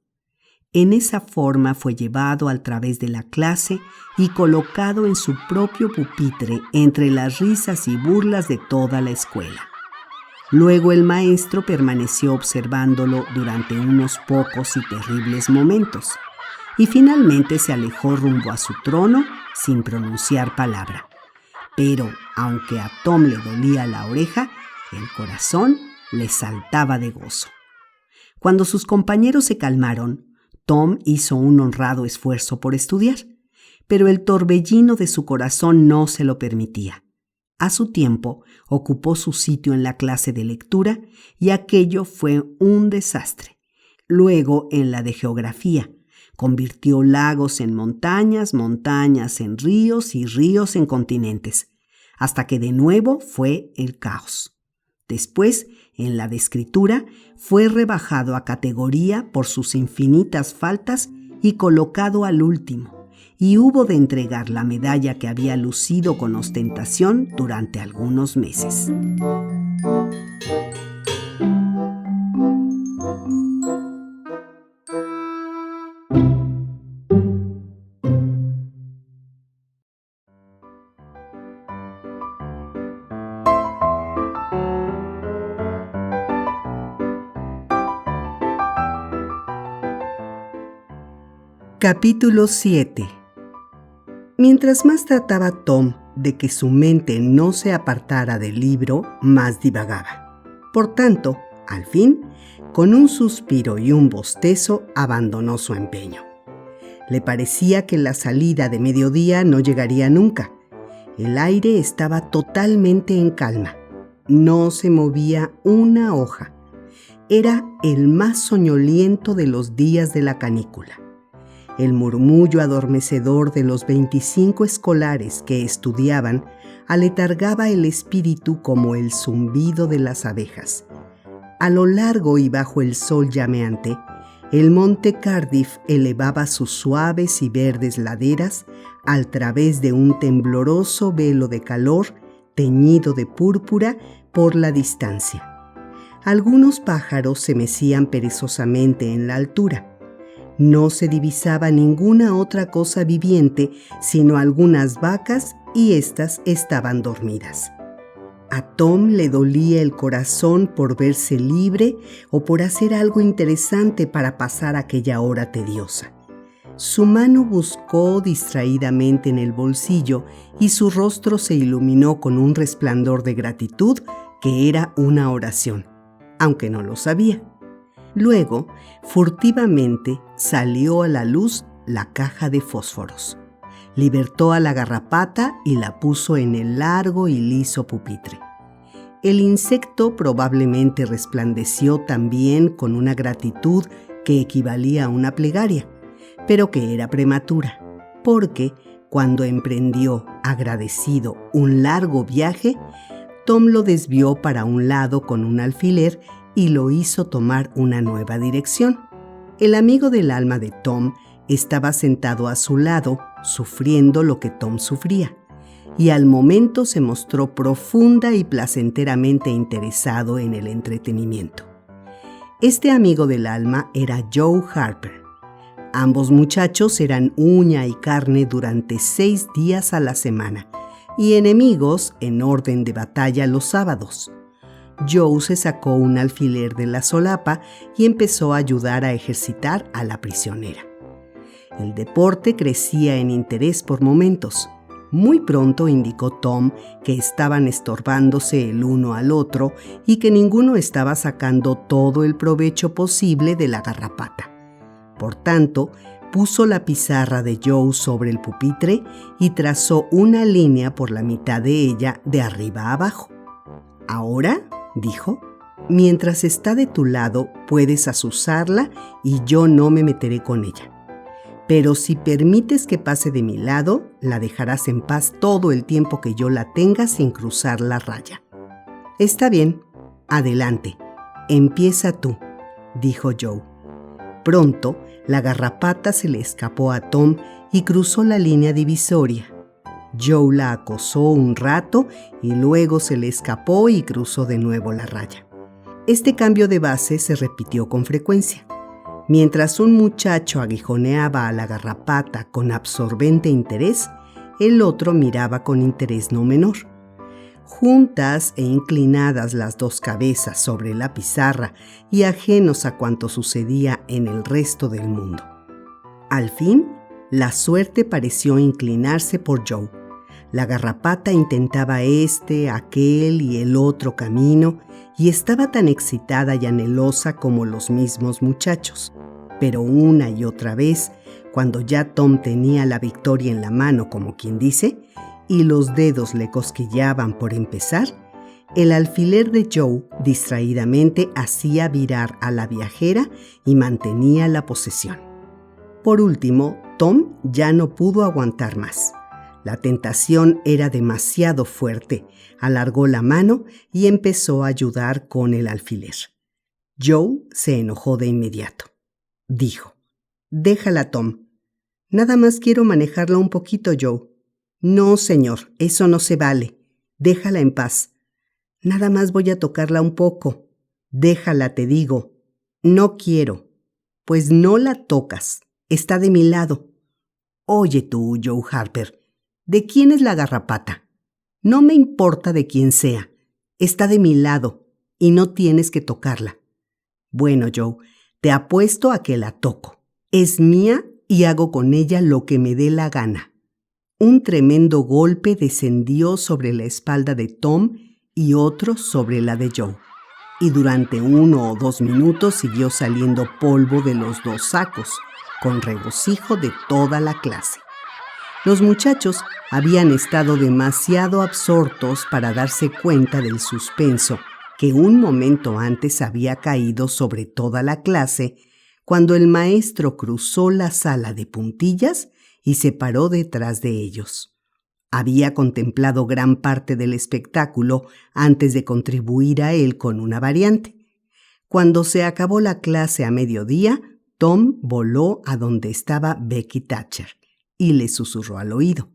En esa forma fue llevado al través de la clase y colocado en su propio pupitre entre las risas y burlas de toda la escuela. Luego el maestro permaneció observándolo durante unos pocos y terribles momentos, y finalmente se alejó rumbo a su trono sin pronunciar palabra. Pero, aunque a Tom le dolía la oreja, el corazón le saltaba de gozo. Cuando sus compañeros se calmaron, Tom hizo un honrado esfuerzo por estudiar, pero el torbellino de su corazón no se lo permitía. A su tiempo, ocupó su sitio en la clase de lectura y aquello fue un desastre. Luego, en la de geografía, convirtió lagos en montañas, montañas en ríos y ríos en continentes, hasta que de nuevo fue el caos. Después, en la de escritura, fue rebajado a categoría por sus infinitas faltas y colocado al último, y hubo de entregar la medalla que había lucido con ostentación durante algunos meses. Capítulo 7. Mientras más trataba Tom de que su mente no se apartara del libro, más divagaba. Por tanto, al fin, con un suspiro y un bostezo, abandonó su empeño. Le parecía que la salida de mediodía no llegaría nunca. El aire estaba totalmente en calma. No se movía una hoja. Era el más soñoliento de los días de la canícula. El murmullo adormecedor de los 25 escolares que estudiaban aletargaba el espíritu como el zumbido de las abejas. A lo largo y bajo el sol llameante, el monte Cardiff elevaba sus suaves y verdes laderas al través de un tembloroso velo de calor teñido de púrpura por la distancia. Algunos pájaros se mecían perezosamente en la altura. No se divisaba ninguna otra cosa viviente sino algunas vacas, y éstas estaban dormidas. A Tom le dolía el corazón por verse libre o por hacer algo interesante para pasar aquella hora tediosa. Su mano buscó distraídamente en el bolsillo y su rostro se iluminó con un resplandor de gratitud que era una oración. aunque no lo sabía. Luego, furtivamente, salió a la luz la caja de fósforos. Libertó a la garrapata y la puso en el largo y liso pupitre. El insecto probablemente resplandeció también con una gratitud que equivalía a una plegaria, pero que era prematura, porque cuando emprendió, agradecido, un largo viaje, Tom lo desvió para un lado con un alfiler y lo hizo tomar una nueva dirección. El amigo del alma de Tom estaba sentado a su lado, sufriendo lo que Tom sufría, y al momento se mostró profunda y placenteramente interesado en el entretenimiento. Este amigo del alma era Joe Harper. Ambos muchachos eran uña y carne durante 6 días a la semana y enemigos en orden de batalla los sábados. Joe se sacó un alfiler de la solapa y empezó a ayudar a ejercitar a la prisionera. El deporte crecía en interés por momentos. Muy pronto indicó Tom que estaban estorbándose el uno al otro y que ninguno estaba sacando todo el provecho posible de la garrapata. Por tanto, puso la pizarra de Joe sobre el pupitre y trazó una línea por la mitad de ella de arriba a abajo. «Ahora», dijo, «mientras está de tu lado, puedes azuzarla y yo no me meteré con ella. Pero si permites que pase de mi lado, la dejarás en paz todo el tiempo que yo la tenga sin cruzar la raya». «Está bien, adelante, empieza tú», dijo Joe. Pronto, la garrapata se le escapó a Tom y cruzó la línea divisoria. Joe la acosó un rato y luego se le escapó y cruzó de nuevo la raya. Este cambio de base se repitió con frecuencia. Mientras un muchacho aguijoneaba a la garrapata con absorbente interés, el otro miraba con interés no menor. Juntas e inclinadas las dos cabezas sobre la pizarra y ajenos a cuanto sucedía en el resto del mundo. Al fin, la suerte pareció inclinarse por Joe. La garrapata intentaba aquel y el otro camino y estaba tan excitada y anhelosa como los mismos muchachos. Pero una y otra vez, cuando ya Tom tenía la victoria en la mano, como quien dice, y los dedos le cosquilleaban por empezar, el alfiler de Joe distraídamente hacía virar a la viajera y mantenía la posesión. Por último, Tom ya no pudo aguantar más. La tentación era demasiado fuerte. Alargó la mano y empezó a ayudar con el alfiler. Joe se enojó de inmediato. Dijo: «Déjala, Tom. Nada más quiero manejarla un poquito, Joe». «No, señor, eso no se vale. Déjala en paz». «Nada más voy a tocarla un poco». «Déjala, te digo». «No quiero». «Pues no la tocas. Está de mi lado». «Oye tú, Joe Harper, ¿de quién es la garrapata?» «No me importa de quién sea. Está de mi lado y no tienes que tocarla». «Bueno, Joe, te apuesto a que la toco. Es mía y hago con ella lo que me dé la gana». Un tremendo golpe descendió sobre la espalda de Tom y otro sobre la de Joe, y durante 1 o 2 minutos siguió saliendo polvo de los dos sacos, con regocijo de toda la clase. Los muchachos habían estado demasiado absortos para darse cuenta del suspenso que un momento antes había caído sobre toda la clase, cuando el maestro cruzó la sala de puntillas y se paró detrás de ellos. Había contemplado gran parte del espectáculo antes de contribuir a él con una variante. Cuando se acabó la clase a mediodía, Tom voló a donde estaba Becky Thatcher y le susurró al oído: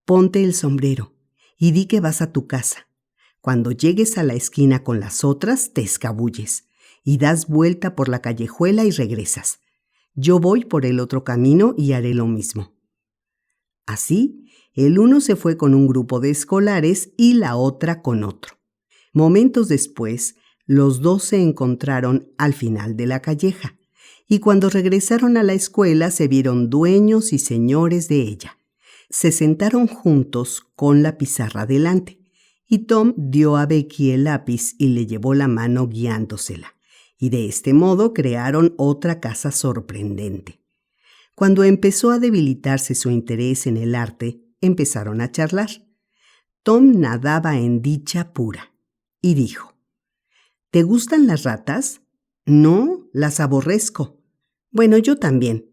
«Ponte el sombrero y di que vas a tu casa. Cuando llegues a la esquina con las otras, te escabulles y das vuelta por la callejuela y regresas. Yo voy por el otro camino y haré lo mismo». Así, el uno se fue con un grupo de escolares y la otra con otro. Momentos después, los dos se encontraron al final de la calleja, y cuando regresaron a la escuela se vieron dueños y señores de ella. Se sentaron juntos con la pizarra delante, y Tom dio a Becky el lápiz y le llevó la mano guiándosela, y de este modo crearon otra casa sorprendente. Cuando empezó a debilitarse su interés en el arte, empezaron a charlar. Tom nadaba en dicha pura y dijo: ¿Te gustan las ratas? No, las aborrezco. Bueno, yo también,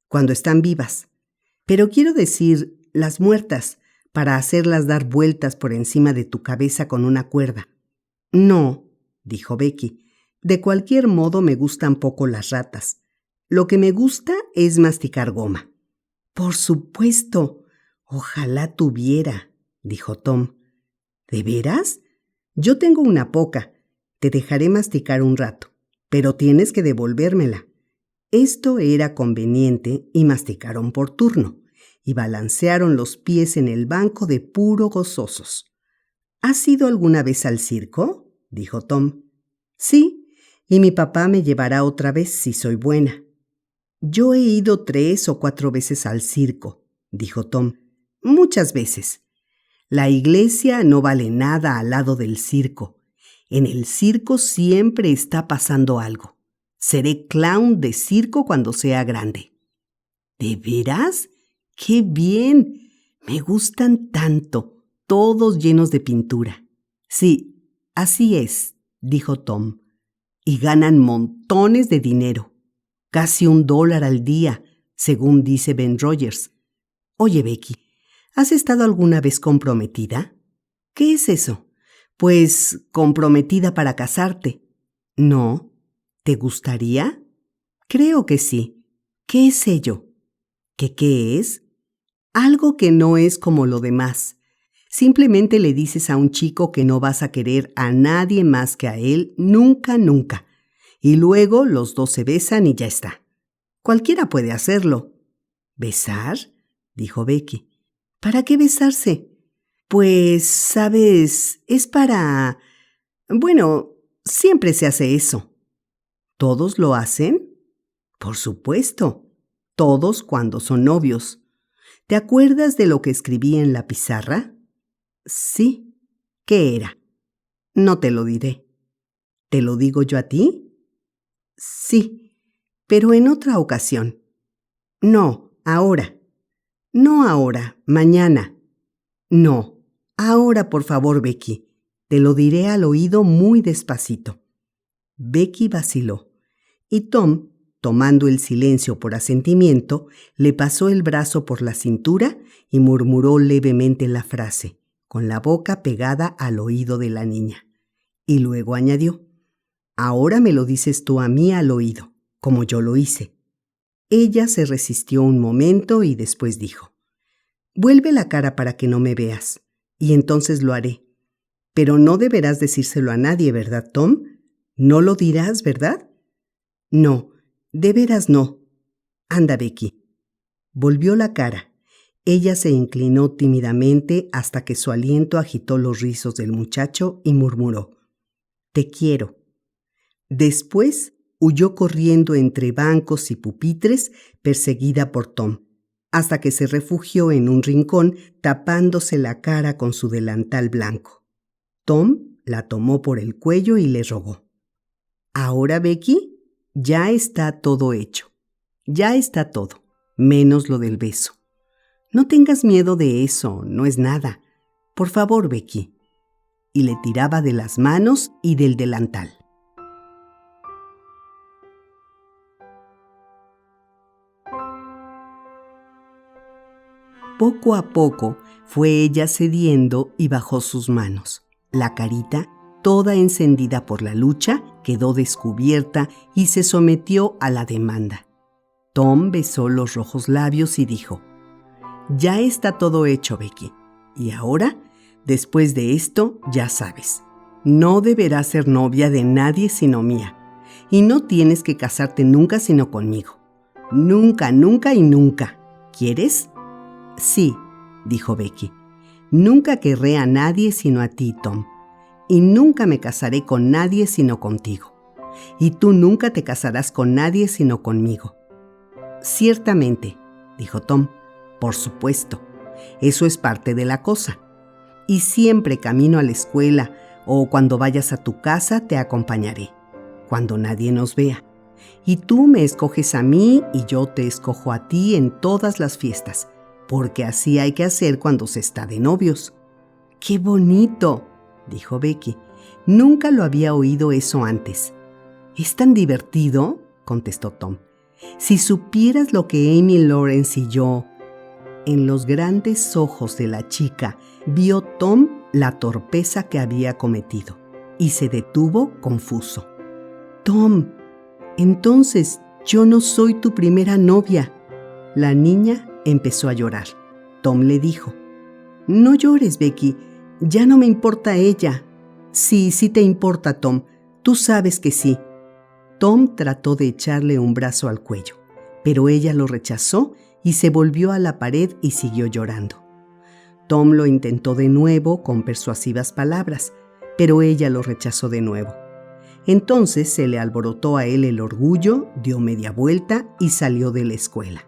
cuando están vivas. Pero quiero decir, las muertas, para hacerlas dar vueltas por encima de tu cabeza con una cuerda. No, dijo Becky, de cualquier modo me gustan poco las ratas. Lo que me gusta es masticar goma. Por supuesto, ojalá tuviera, dijo Tom. ¿De veras? Yo tengo una poca. Te dejaré masticar un rato, pero tienes que devolvérmela. Esto era conveniente y masticaron por turno, y balancearon los pies en el banco de puro gozosos. ¿Has ido alguna vez al circo?, dijo Tom. Sí, y mi papá me llevará otra vez si soy buena. Yo he ido 3 o 4 veces al circo, dijo Tom. Muchas veces. La iglesia no vale nada al lado del circo. En el circo siempre está pasando algo. Seré clown de circo cuando sea grande. ¿De veras? ¡Qué bien! Me gustan tanto, todos llenos de pintura. Sí, así es, dijo Tom. Y ganan montones de dinero. Casi $1 al día, según dice Ben Rogers. Oye, Becky, ¿has estado alguna vez comprometida? ¿Qué es eso? Pues comprometida para casarte. No. ¿Te gustaría? Creo que sí. ¿Qué es ello? ¿Qué es? Algo que no es como lo demás. Simplemente le dices a un chico que no vas a querer a nadie más que a él nunca, nunca. Y luego los dos se besan y ya está. Cualquiera puede hacerlo. ¿Besar?, dijo Becky. ¿Para qué besarse? Pues, sabes, es para... Bueno, siempre se hace eso. ¿Todos lo hacen? Por supuesto. Todos cuando son novios. ¿Te acuerdas de lo que escribí en la pizarra? Sí. ¿Qué era? No te lo diré. ¿Te lo digo yo a ti? Sí, pero en otra ocasión. No, ahora. No ahora, mañana. No, ahora por favor, Becky. Te lo diré al oído muy despacito. Becky vaciló, y Tom, tomando el silencio por asentimiento, le pasó el brazo por la cintura y murmuró levemente la frase, con la boca pegada al oído de la niña. Y luego añadió: «Ahora me lo dices tú a mí al oído, como yo lo hice». Ella se resistió un momento y después dijo: «Vuelve la cara para que no me veas, y entonces lo haré. Pero no deberás decírselo a nadie, ¿verdad, Tom? ¿No lo dirás, verdad?» «No, de veras no. Anda, Becky». Volvió la cara. Ella se inclinó tímidamente hasta que su aliento agitó los rizos del muchacho y murmuró: «Te quiero». Después huyó corriendo entre bancos y pupitres, perseguida por Tom, hasta que se refugió en un rincón tapándose la cara con su delantal blanco. Tom la tomó por el cuello y le rogó: «Ahora, Becky, ya está todo hecho. Ya está todo, menos lo del beso. No tengas miedo de eso, no es nada. Por favor, Becky». Y le tiraba de las manos y del delantal. Poco a poco fue ella cediendo y bajó sus manos. La carita, toda encendida por la lucha, quedó descubierta y se sometió a la demanda. Tom besó los rojos labios y dijo: «Ya está todo hecho, Becky. Y ahora, después de esto, ya sabes, no deberás ser novia de nadie sino mía. Y no tienes que casarte nunca sino conmigo. Nunca, nunca y nunca. ¿Quieres?» «Sí», dijo Becky. «Nunca querré a nadie sino a ti, Tom. Y nunca me casaré con nadie sino contigo. Y tú nunca te casarás con nadie sino conmigo». «Ciertamente», dijo Tom. «Por supuesto. Eso es parte de la cosa. y siempre camino a la escuela o cuando vayas a tu casa te acompañaré, cuando nadie nos vea. Y tú me escoges a mí y yo te escojo a ti en todas las fiestas, porque así hay que hacer cuando se está de novios». «¡Qué bonito!», dijo Becky. «Nunca lo había oído eso antes». «¿Es tan divertido?», contestó Tom. «Si supieras lo que Amy Lawrence y yo…». En los grandes ojos de la chica vio Tom la torpeza que había cometido y se detuvo confuso. «Tom, entonces yo no soy tu primera novia». La niña empezó a llorar. Tom le dijo: «No llores, Becky, ya no me importa ella». «Sí, sí te importa, Tom, tú sabes que sí». Tom trató de echarle un brazo al cuello, pero ella lo rechazó y se volvió a la pared y siguió llorando. Tom lo intentó de nuevo con persuasivas palabras, pero ella lo rechazó de nuevo. Entonces se le alborotó a él el orgullo, dio media vuelta y salió de la escuela.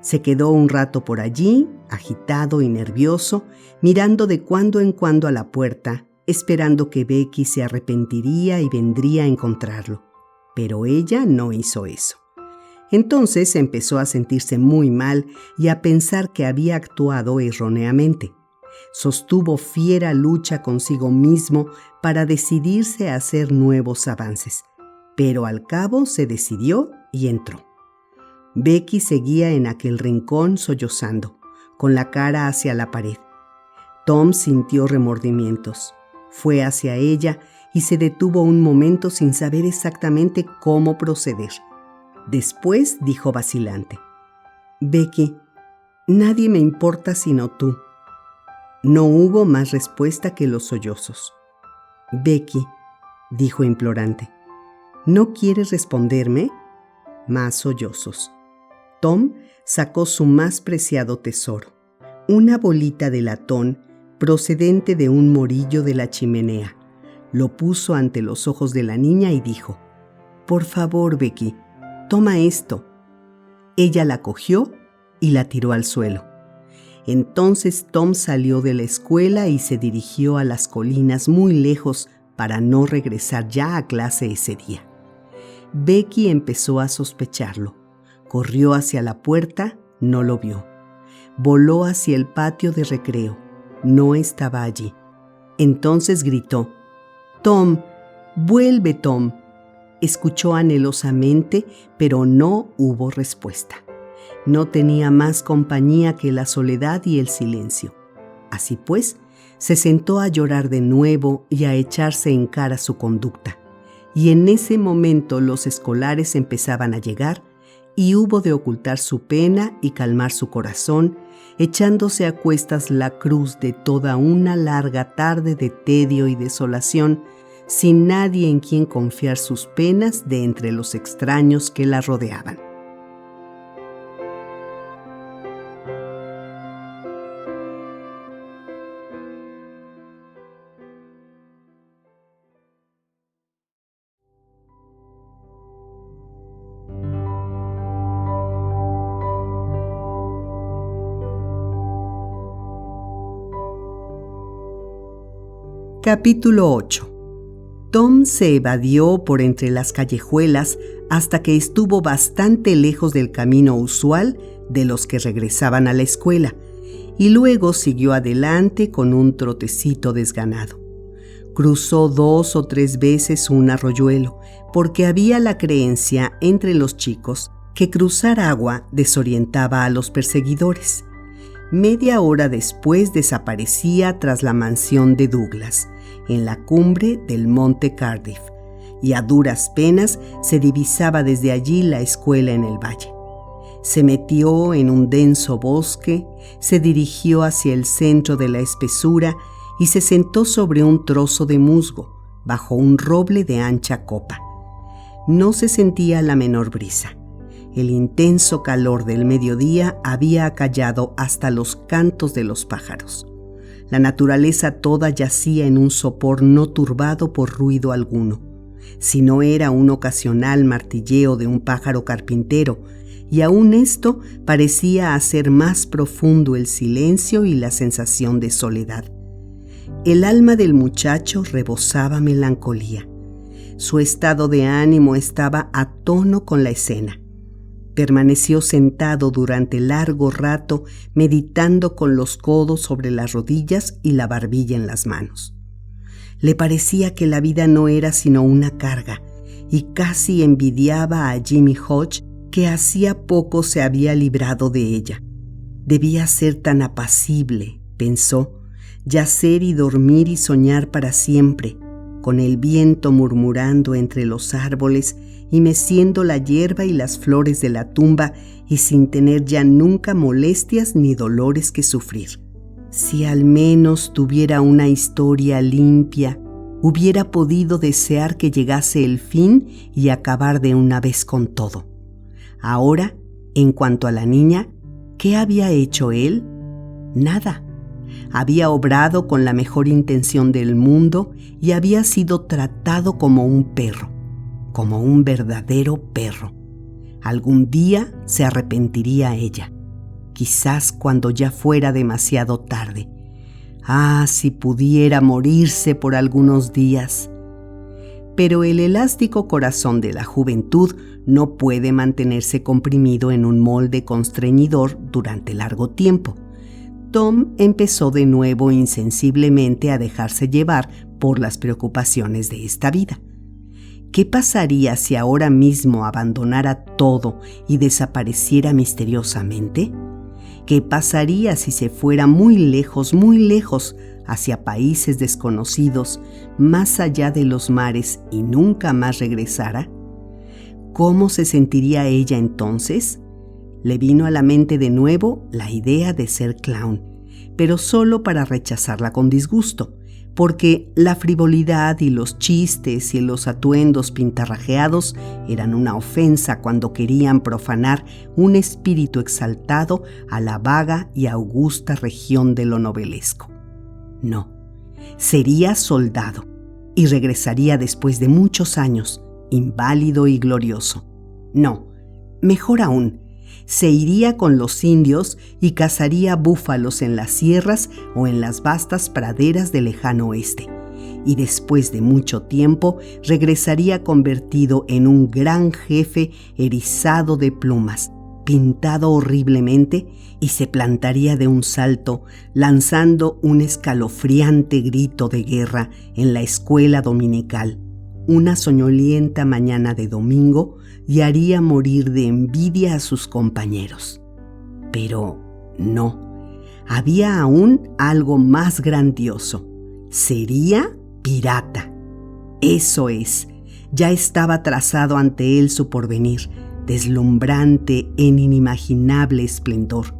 Se quedó un rato por allí, agitado y nervioso, mirando de cuando en cuando a la puerta, esperando que Becky se arrepentiría y vendría a encontrarlo. Pero ella no hizo eso. Entonces empezó a sentirse muy mal y a pensar que había actuado erróneamente. Sostuvo fiera lucha consigo mismo para decidirse a hacer nuevos avances, pero al cabo se decidió y entró. Becky seguía en aquel rincón sollozando, con la cara hacia la pared. Tom sintió remordimientos. Fue hacia ella y se detuvo un momento sin saber exactamente cómo proceder. Después dijo vacilante: «Becky, nadie me importa sino tú». No hubo más respuesta que los sollozos. «Becky», dijo implorante, «¿no quieres responderme?». Más sollozos. Tom sacó su más preciado tesoro, una bolita de latón procedente de un morillo de la chimenea. Lo puso ante los ojos de la niña y dijo: «Por favor, Becky, toma esto». Ella la cogió y la tiró al suelo. Entonces Tom salió de la escuela y se dirigió a las colinas muy lejos para no regresar ya a clase ese día. Becky empezó a sospecharlo. Corrió hacia la puerta, no lo vio. Voló hacia el patio de recreo. No estaba allí. Entonces gritó: «Tom, vuelve, Tom». Escuchó anhelosamente, pero no hubo respuesta. No tenía más compañía que la soledad y el silencio. Así pues, se sentó a llorar de nuevo y a echarse en cara su conducta. Y en ese momento los escolares empezaban a llegar y hubo de ocultar su pena y calmar su corazón, echándose a cuestas la cruz de toda una larga tarde de tedio y desolación, sin nadie en quien confiar sus penas de entre los extraños que la rodeaban. Capítulo 8. Tom se evadió por entre las callejuelas hasta que estuvo bastante lejos del camino usual de los que regresaban a la escuela, y luego siguió adelante con un trotecito desganado. Cruzó 2 o 3 veces un arroyuelo, porque había la creencia entre los chicos que cruzar agua desorientaba a los perseguidores. Media hora después desaparecía tras la mansión de Douglas, en la cumbre del monte Cardiff, y a duras penas se divisaba desde allí la escuela en el valle. Se metió en un denso bosque, se dirigió hacia el centro de la espesura y se sentó sobre un trozo de musgo, bajo un roble de ancha copa. No se sentía la menor brisa. El intenso calor del mediodía había acallado hasta los cantos de los pájaros. La naturaleza toda yacía en un sopor no turbado por ruido alguno, si no era un ocasional martilleo de un pájaro carpintero, y aún esto parecía hacer más profundo el silencio y la sensación de soledad. El alma del muchacho rebosaba melancolía. Su estado de ánimo estaba a tono con la escena. Permaneció sentado durante largo rato, meditando con los codos sobre las rodillas y la barbilla en las manos. Le parecía que la vida no era sino una carga, y casi envidiaba a Jimmy Hodge, que hacía poco se había librado de ella. Debía ser tan apacible, pensó, yacer y dormir y soñar para siempre, con el viento murmurando entre los árboles y meciendo la hierba y las flores de la tumba, y sin tener ya nunca molestias ni dolores que sufrir. Si al menos tuviera una historia limpia, hubiera podido desear que llegase el fin y acabar de una vez con todo. Ahora, en cuanto a la niña, ¿qué había hecho él? Nada. Había obrado con la mejor intención del mundo y había sido tratado como un perro, como un verdadero perro. Algún día se arrepentiría ella, quizás cuando ya fuera demasiado tarde. Ah, si pudiera morirse por algunos días. Pero el elástico corazón de la juventud no puede mantenerse comprimido en un molde constreñidor durante largo tiempo. Tom empezó de nuevo insensiblemente a dejarse llevar por las preocupaciones de esta vida. ¿Qué pasaría si ahora mismo abandonara todo y desapareciera misteriosamente? ¿Qué pasaría si se fuera muy lejos, hacia países desconocidos, más allá de los mares y nunca más regresara? ¿Cómo se sentiría ella entonces? Le vino a la mente de nuevo la idea de ser clown, pero solo para rechazarla con disgusto, porque la frivolidad y los chistes y los atuendos pintarrajeados eran una ofensa cuando querían profanar un espíritu exaltado a la vaga y augusta región de lo novelesco. No, sería soldado y regresaría después de muchos años, inválido y glorioso. No, mejor aún, se iría con los indios y cazaría búfalos en las sierras o en las vastas praderas del lejano oeste, y después de mucho tiempo regresaría convertido en un gran jefe erizado de plumas, pintado horriblemente, y se plantaría de un salto, lanzando un escalofriante grito de guerra en la escuela dominical, una soñolienta mañana de domingo, y haría morir de envidia a sus compañeros. Pero no, había aún algo más grandioso. Sería pirata. Eso es, ya estaba trazado ante él su porvenir, deslumbrante en inimaginable esplendor.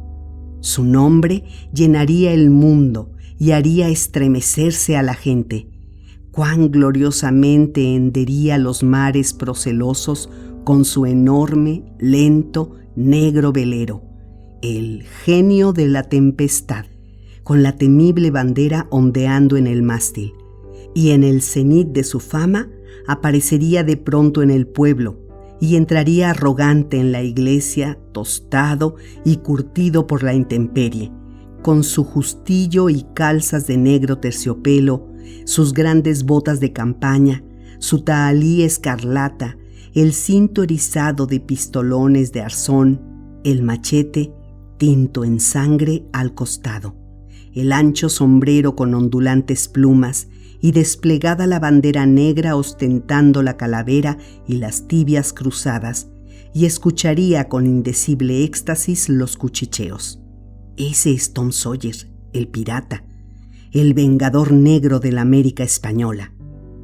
Su nombre llenaría el mundo y haría estremecerse a la gente. Cuán gloriosamente hendería los mares procelosos con su enorme, lento, negro velero, el genio de la tempestad, con la temible bandera ondeando en el mástil, y en el cenit de su fama aparecería de pronto en el pueblo, y entraría arrogante en la iglesia, tostado y curtido por la intemperie, con su justillo y calzas de negro terciopelo, sus grandes botas de campaña, su tahalí escarlata, el cinto erizado de pistolones de arzón, el machete tinto en sangre al costado, el ancho sombrero con ondulantes plumas y desplegada la bandera negra ostentando la calavera y las tibias cruzadas, y escucharía con indecible éxtasis los cuchicheos. Ese es Tom Sawyer, el pirata, el vengador negro de la América española.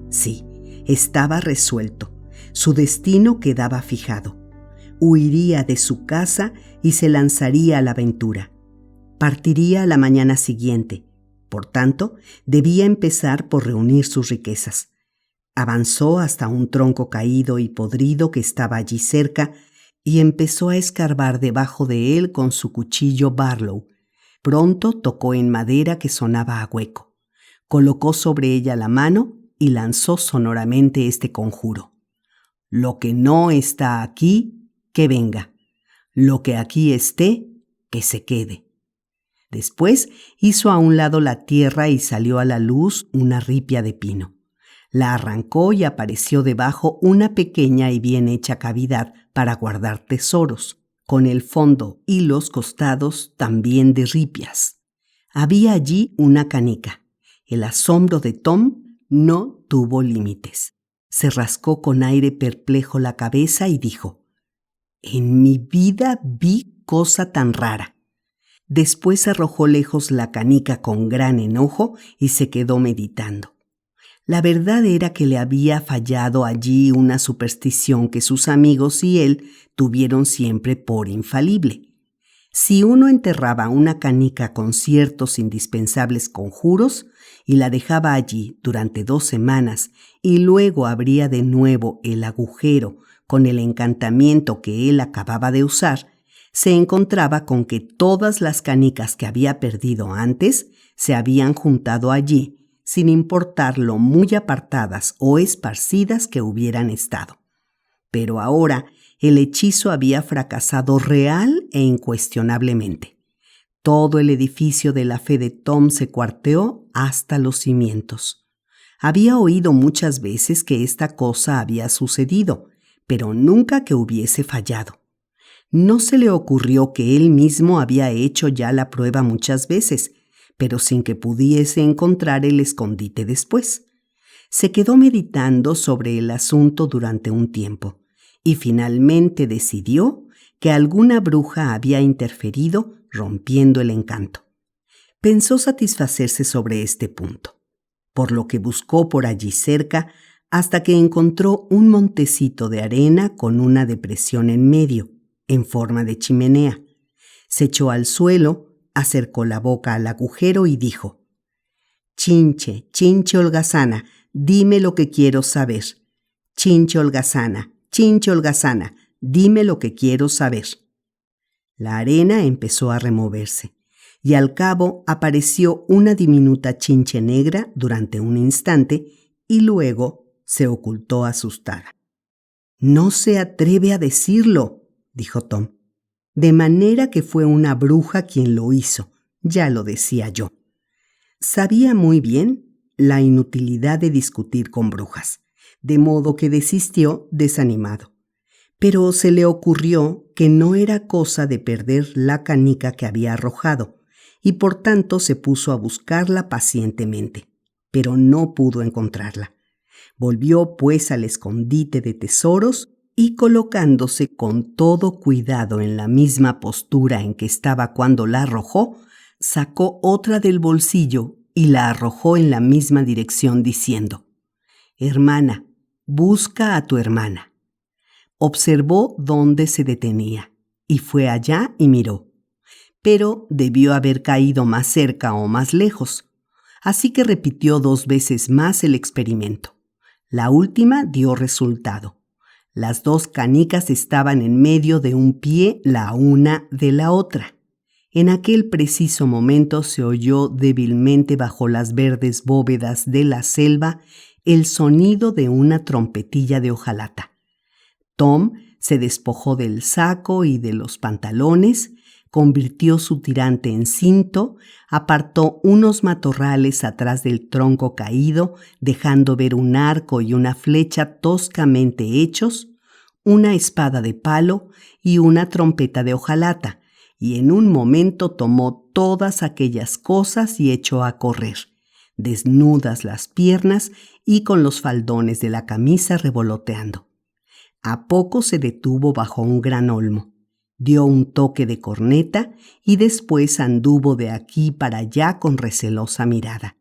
Sí, estaba resuelto. Su destino quedaba fijado. Huiría de su casa y se lanzaría a la aventura. Partiría a la mañana siguiente. Por tanto, debía empezar por reunir sus riquezas. Avanzó hasta un tronco caído y podrido que estaba allí cerca y empezó a escarbar debajo de él con su cuchillo Barlow. Pronto tocó en madera que sonaba a hueco. Colocó sobre ella la mano y lanzó sonoramente este conjuro. Lo que no está aquí, que venga. Lo que aquí esté, que se quede. Después hizo a un lado la tierra y salió a la luz una ripia de pino. La arrancó y apareció debajo una pequeña y bien hecha cavidad para guardar tesoros, con el fondo y los costados también de ripias. Había allí una canica. El asombro de Tom no tuvo límites. Se rascó con aire perplejo la cabeza y dijo: «En mi vida vi cosa tan rara». Después arrojó lejos la canica con gran enojo y se quedó meditando. La verdad era que le había fallado allí una superstición que sus amigos y él tuvieron siempre por infalible. Si uno enterraba una canica con ciertos indispensables conjuros y la dejaba allí durante 2 semanas y luego abría de nuevo el agujero con el encantamiento que él acababa de usar, se encontraba con que todas las canicas que había perdido antes se habían juntado allí, sin importar lo muy apartadas o esparcidas que hubieran estado. Pero ahora el hechizo había fracasado real e incuestionablemente. Todo el edificio de la fe de Tom se cuarteó hasta los cimientos. Había oído muchas veces que esta cosa había sucedido, pero nunca que hubiese fallado. No se le ocurrió que él mismo había hecho ya la prueba muchas veces, pero sin que pudiese encontrar el escondite después. Se quedó meditando sobre el asunto durante un tiempo y finalmente decidió que alguna bruja había interferido rompiendo el encanto. Pensó satisfacerse sobre este punto, por lo que buscó por allí cerca hasta que encontró un montecito de arena con una depresión en medio, en forma de chimenea. Se echó al suelo, acercó la boca al agujero y dijo: «Chinche, chinche holgazana, dime lo que quiero saber. Chinche holgazana, dime lo que quiero saber». La arena empezó a removerse y al cabo apareció una diminuta chinche negra durante un instante y luego se ocultó asustada. «No se atreve a decirlo», dijo Tom. «De manera que fue una bruja quien lo hizo, ya lo decía yo». Sabía muy bien la inutilidad de discutir con brujas, de modo que desistió desanimado. Pero se le ocurrió que no era cosa de perder la canica que había arrojado, y por tanto se puso a buscarla pacientemente, pero no pudo encontrarla. Volvió pues al escondite de tesoros y colocándose con todo cuidado en la misma postura en que estaba cuando la arrojó, sacó otra del bolsillo y la arrojó en la misma dirección diciendo: «Hermana, busca a tu hermana». Observó dónde se detenía y fue allá y miró, pero debió haber caído más cerca o más lejos, así que repitió 2 veces más el experimento. La última dio resultado. Las 2 canicas estaban en medio de un pie la una de la otra. En aquel preciso momento se oyó débilmente bajo las verdes bóvedas de la selva el sonido de una trompetilla de hojalata. Tom se despojó del saco y de los pantalones, convirtió su tirante en cinto, apartó unos matorrales atrás del tronco caído, dejando ver un arco y una flecha toscamente hechos, una espada de palo y una trompeta de hojalata, y en un momento tomó todas aquellas cosas y echó a correr, desnudas las piernas y con los faldones de la camisa revoloteando. A poco se detuvo bajo un gran olmo, dio un toque de corneta y después anduvo de aquí para allá con recelosa mirada,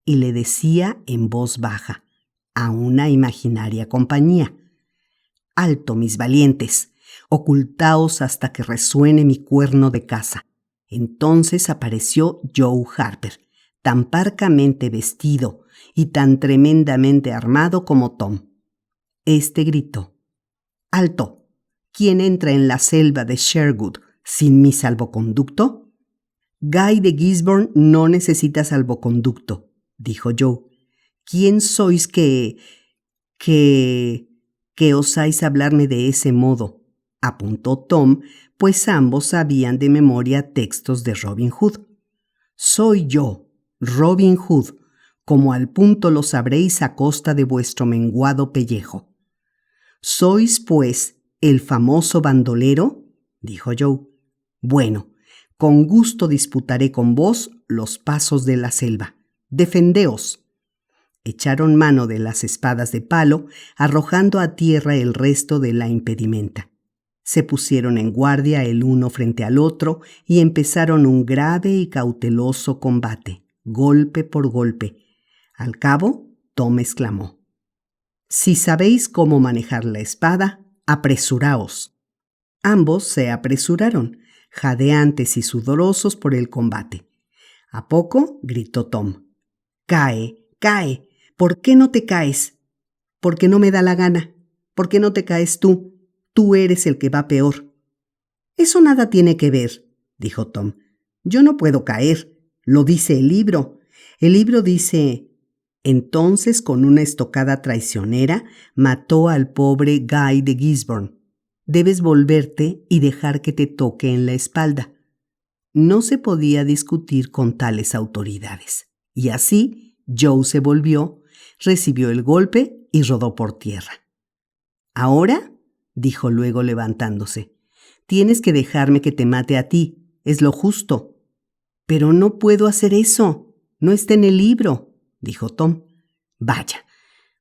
y le decía en voz baja a una imaginaria compañía: «Alto, mis valientes, ocultaos hasta que resuene mi cuerno de caza». Entonces apareció Joe Harper, tan parcamente vestido y tan tremendamente armado como Tom. Este gritó: «¡Alto! ¿Quién entra en la selva de Sherwood sin mi salvoconducto?» «Guy de Gisborne no necesita salvoconducto», dijo Joe. «¿Quién sois que osáis hablarme de ese modo?», apuntó Tom, pues ambos sabían de memoria textos de Robin Hood. Soy yo, Robin Hood, como al punto lo sabréis a costa de vuestro menguado pellejo. ¿Sois, pues, el famoso bandolero?, dijo Joe. Bueno, con gusto disputaré con vos los pasos de la selva. Defendeos. Echaron mano de las espadas de palo, arrojando a tierra el resto de la impedimenta. Se pusieron en guardia el uno frente al otro y empezaron un grave y cauteloso combate, golpe por golpe. Al cabo, Tom exclamó: «Si sabéis cómo manejar la espada, apresuraos». Ambos se apresuraron, jadeantes y sudorosos por el combate. A poco gritó Tom: «¡Cae, cae! ¿Por qué no te caes?» «Porque no me da la gana. ¿Por qué no te caes tú? Tú eres el que va peor». «Eso nada tiene que ver», dijo Tom. «Yo no puedo caer. Lo dice el libro. El libro dice...». Entonces, con una estocada traicionera, mató al pobre Guy de Gisborne. Debes volverte y dejar que te toque en la espalda. No se podía discutir con tales autoridades. Y así, Joe se volvió, recibió el golpe y rodó por tierra. «Ahora», dijo luego levantándose, «tienes que dejarme que te mate a ti. Es lo justo». «Pero no puedo hacer eso. No está en el libro», dijo Tom. «Vaya,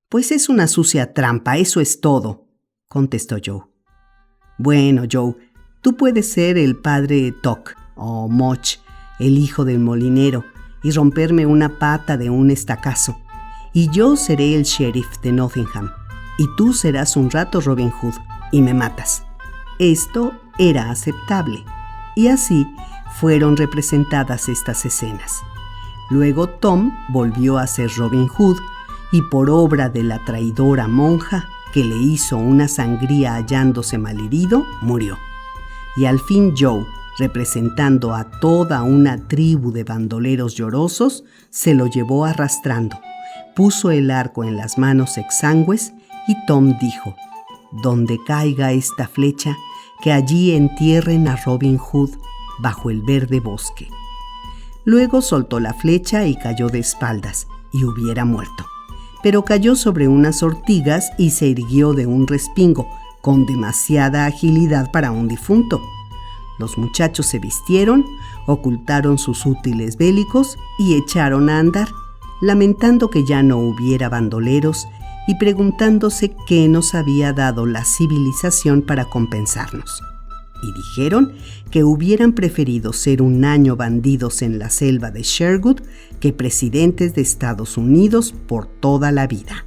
pues es una sucia trampa, eso es todo», contestó Joe. «Bueno, Joe, tú puedes ser el padre Toc o Much, el hijo del molinero, y romperme una pata de un estacazo. Y yo seré el sheriff de Nottingham, y tú serás un rato Robin Hood, y me matas». Esto era aceptable, y así fueron representadas estas escenas. Luego Tom volvió a ser Robin Hood y por obra de la traidora monja que le hizo una sangría hallándose malherido, murió. Y al fin Joe, representando a toda una tribu de bandoleros llorosos, se lo llevó arrastrando, puso el arco en las manos exangües y Tom dijo: «Donde caiga esta flecha, que allí entierren a Robin Hood bajo el verde bosque». Luego soltó la flecha y cayó de espaldas, y hubiera muerto. Pero cayó sobre unas ortigas y se irguió de un respingo, con demasiada agilidad para un difunto. Los muchachos se vistieron, ocultaron sus útiles bélicos y echaron a andar, lamentando que ya no hubiera bandoleros y preguntándose qué nos había dado la civilización para compensarnos. Y dijeron que hubieran preferido ser un año bandidos en la selva de Sherwood que presidentes de Estados Unidos por toda la vida.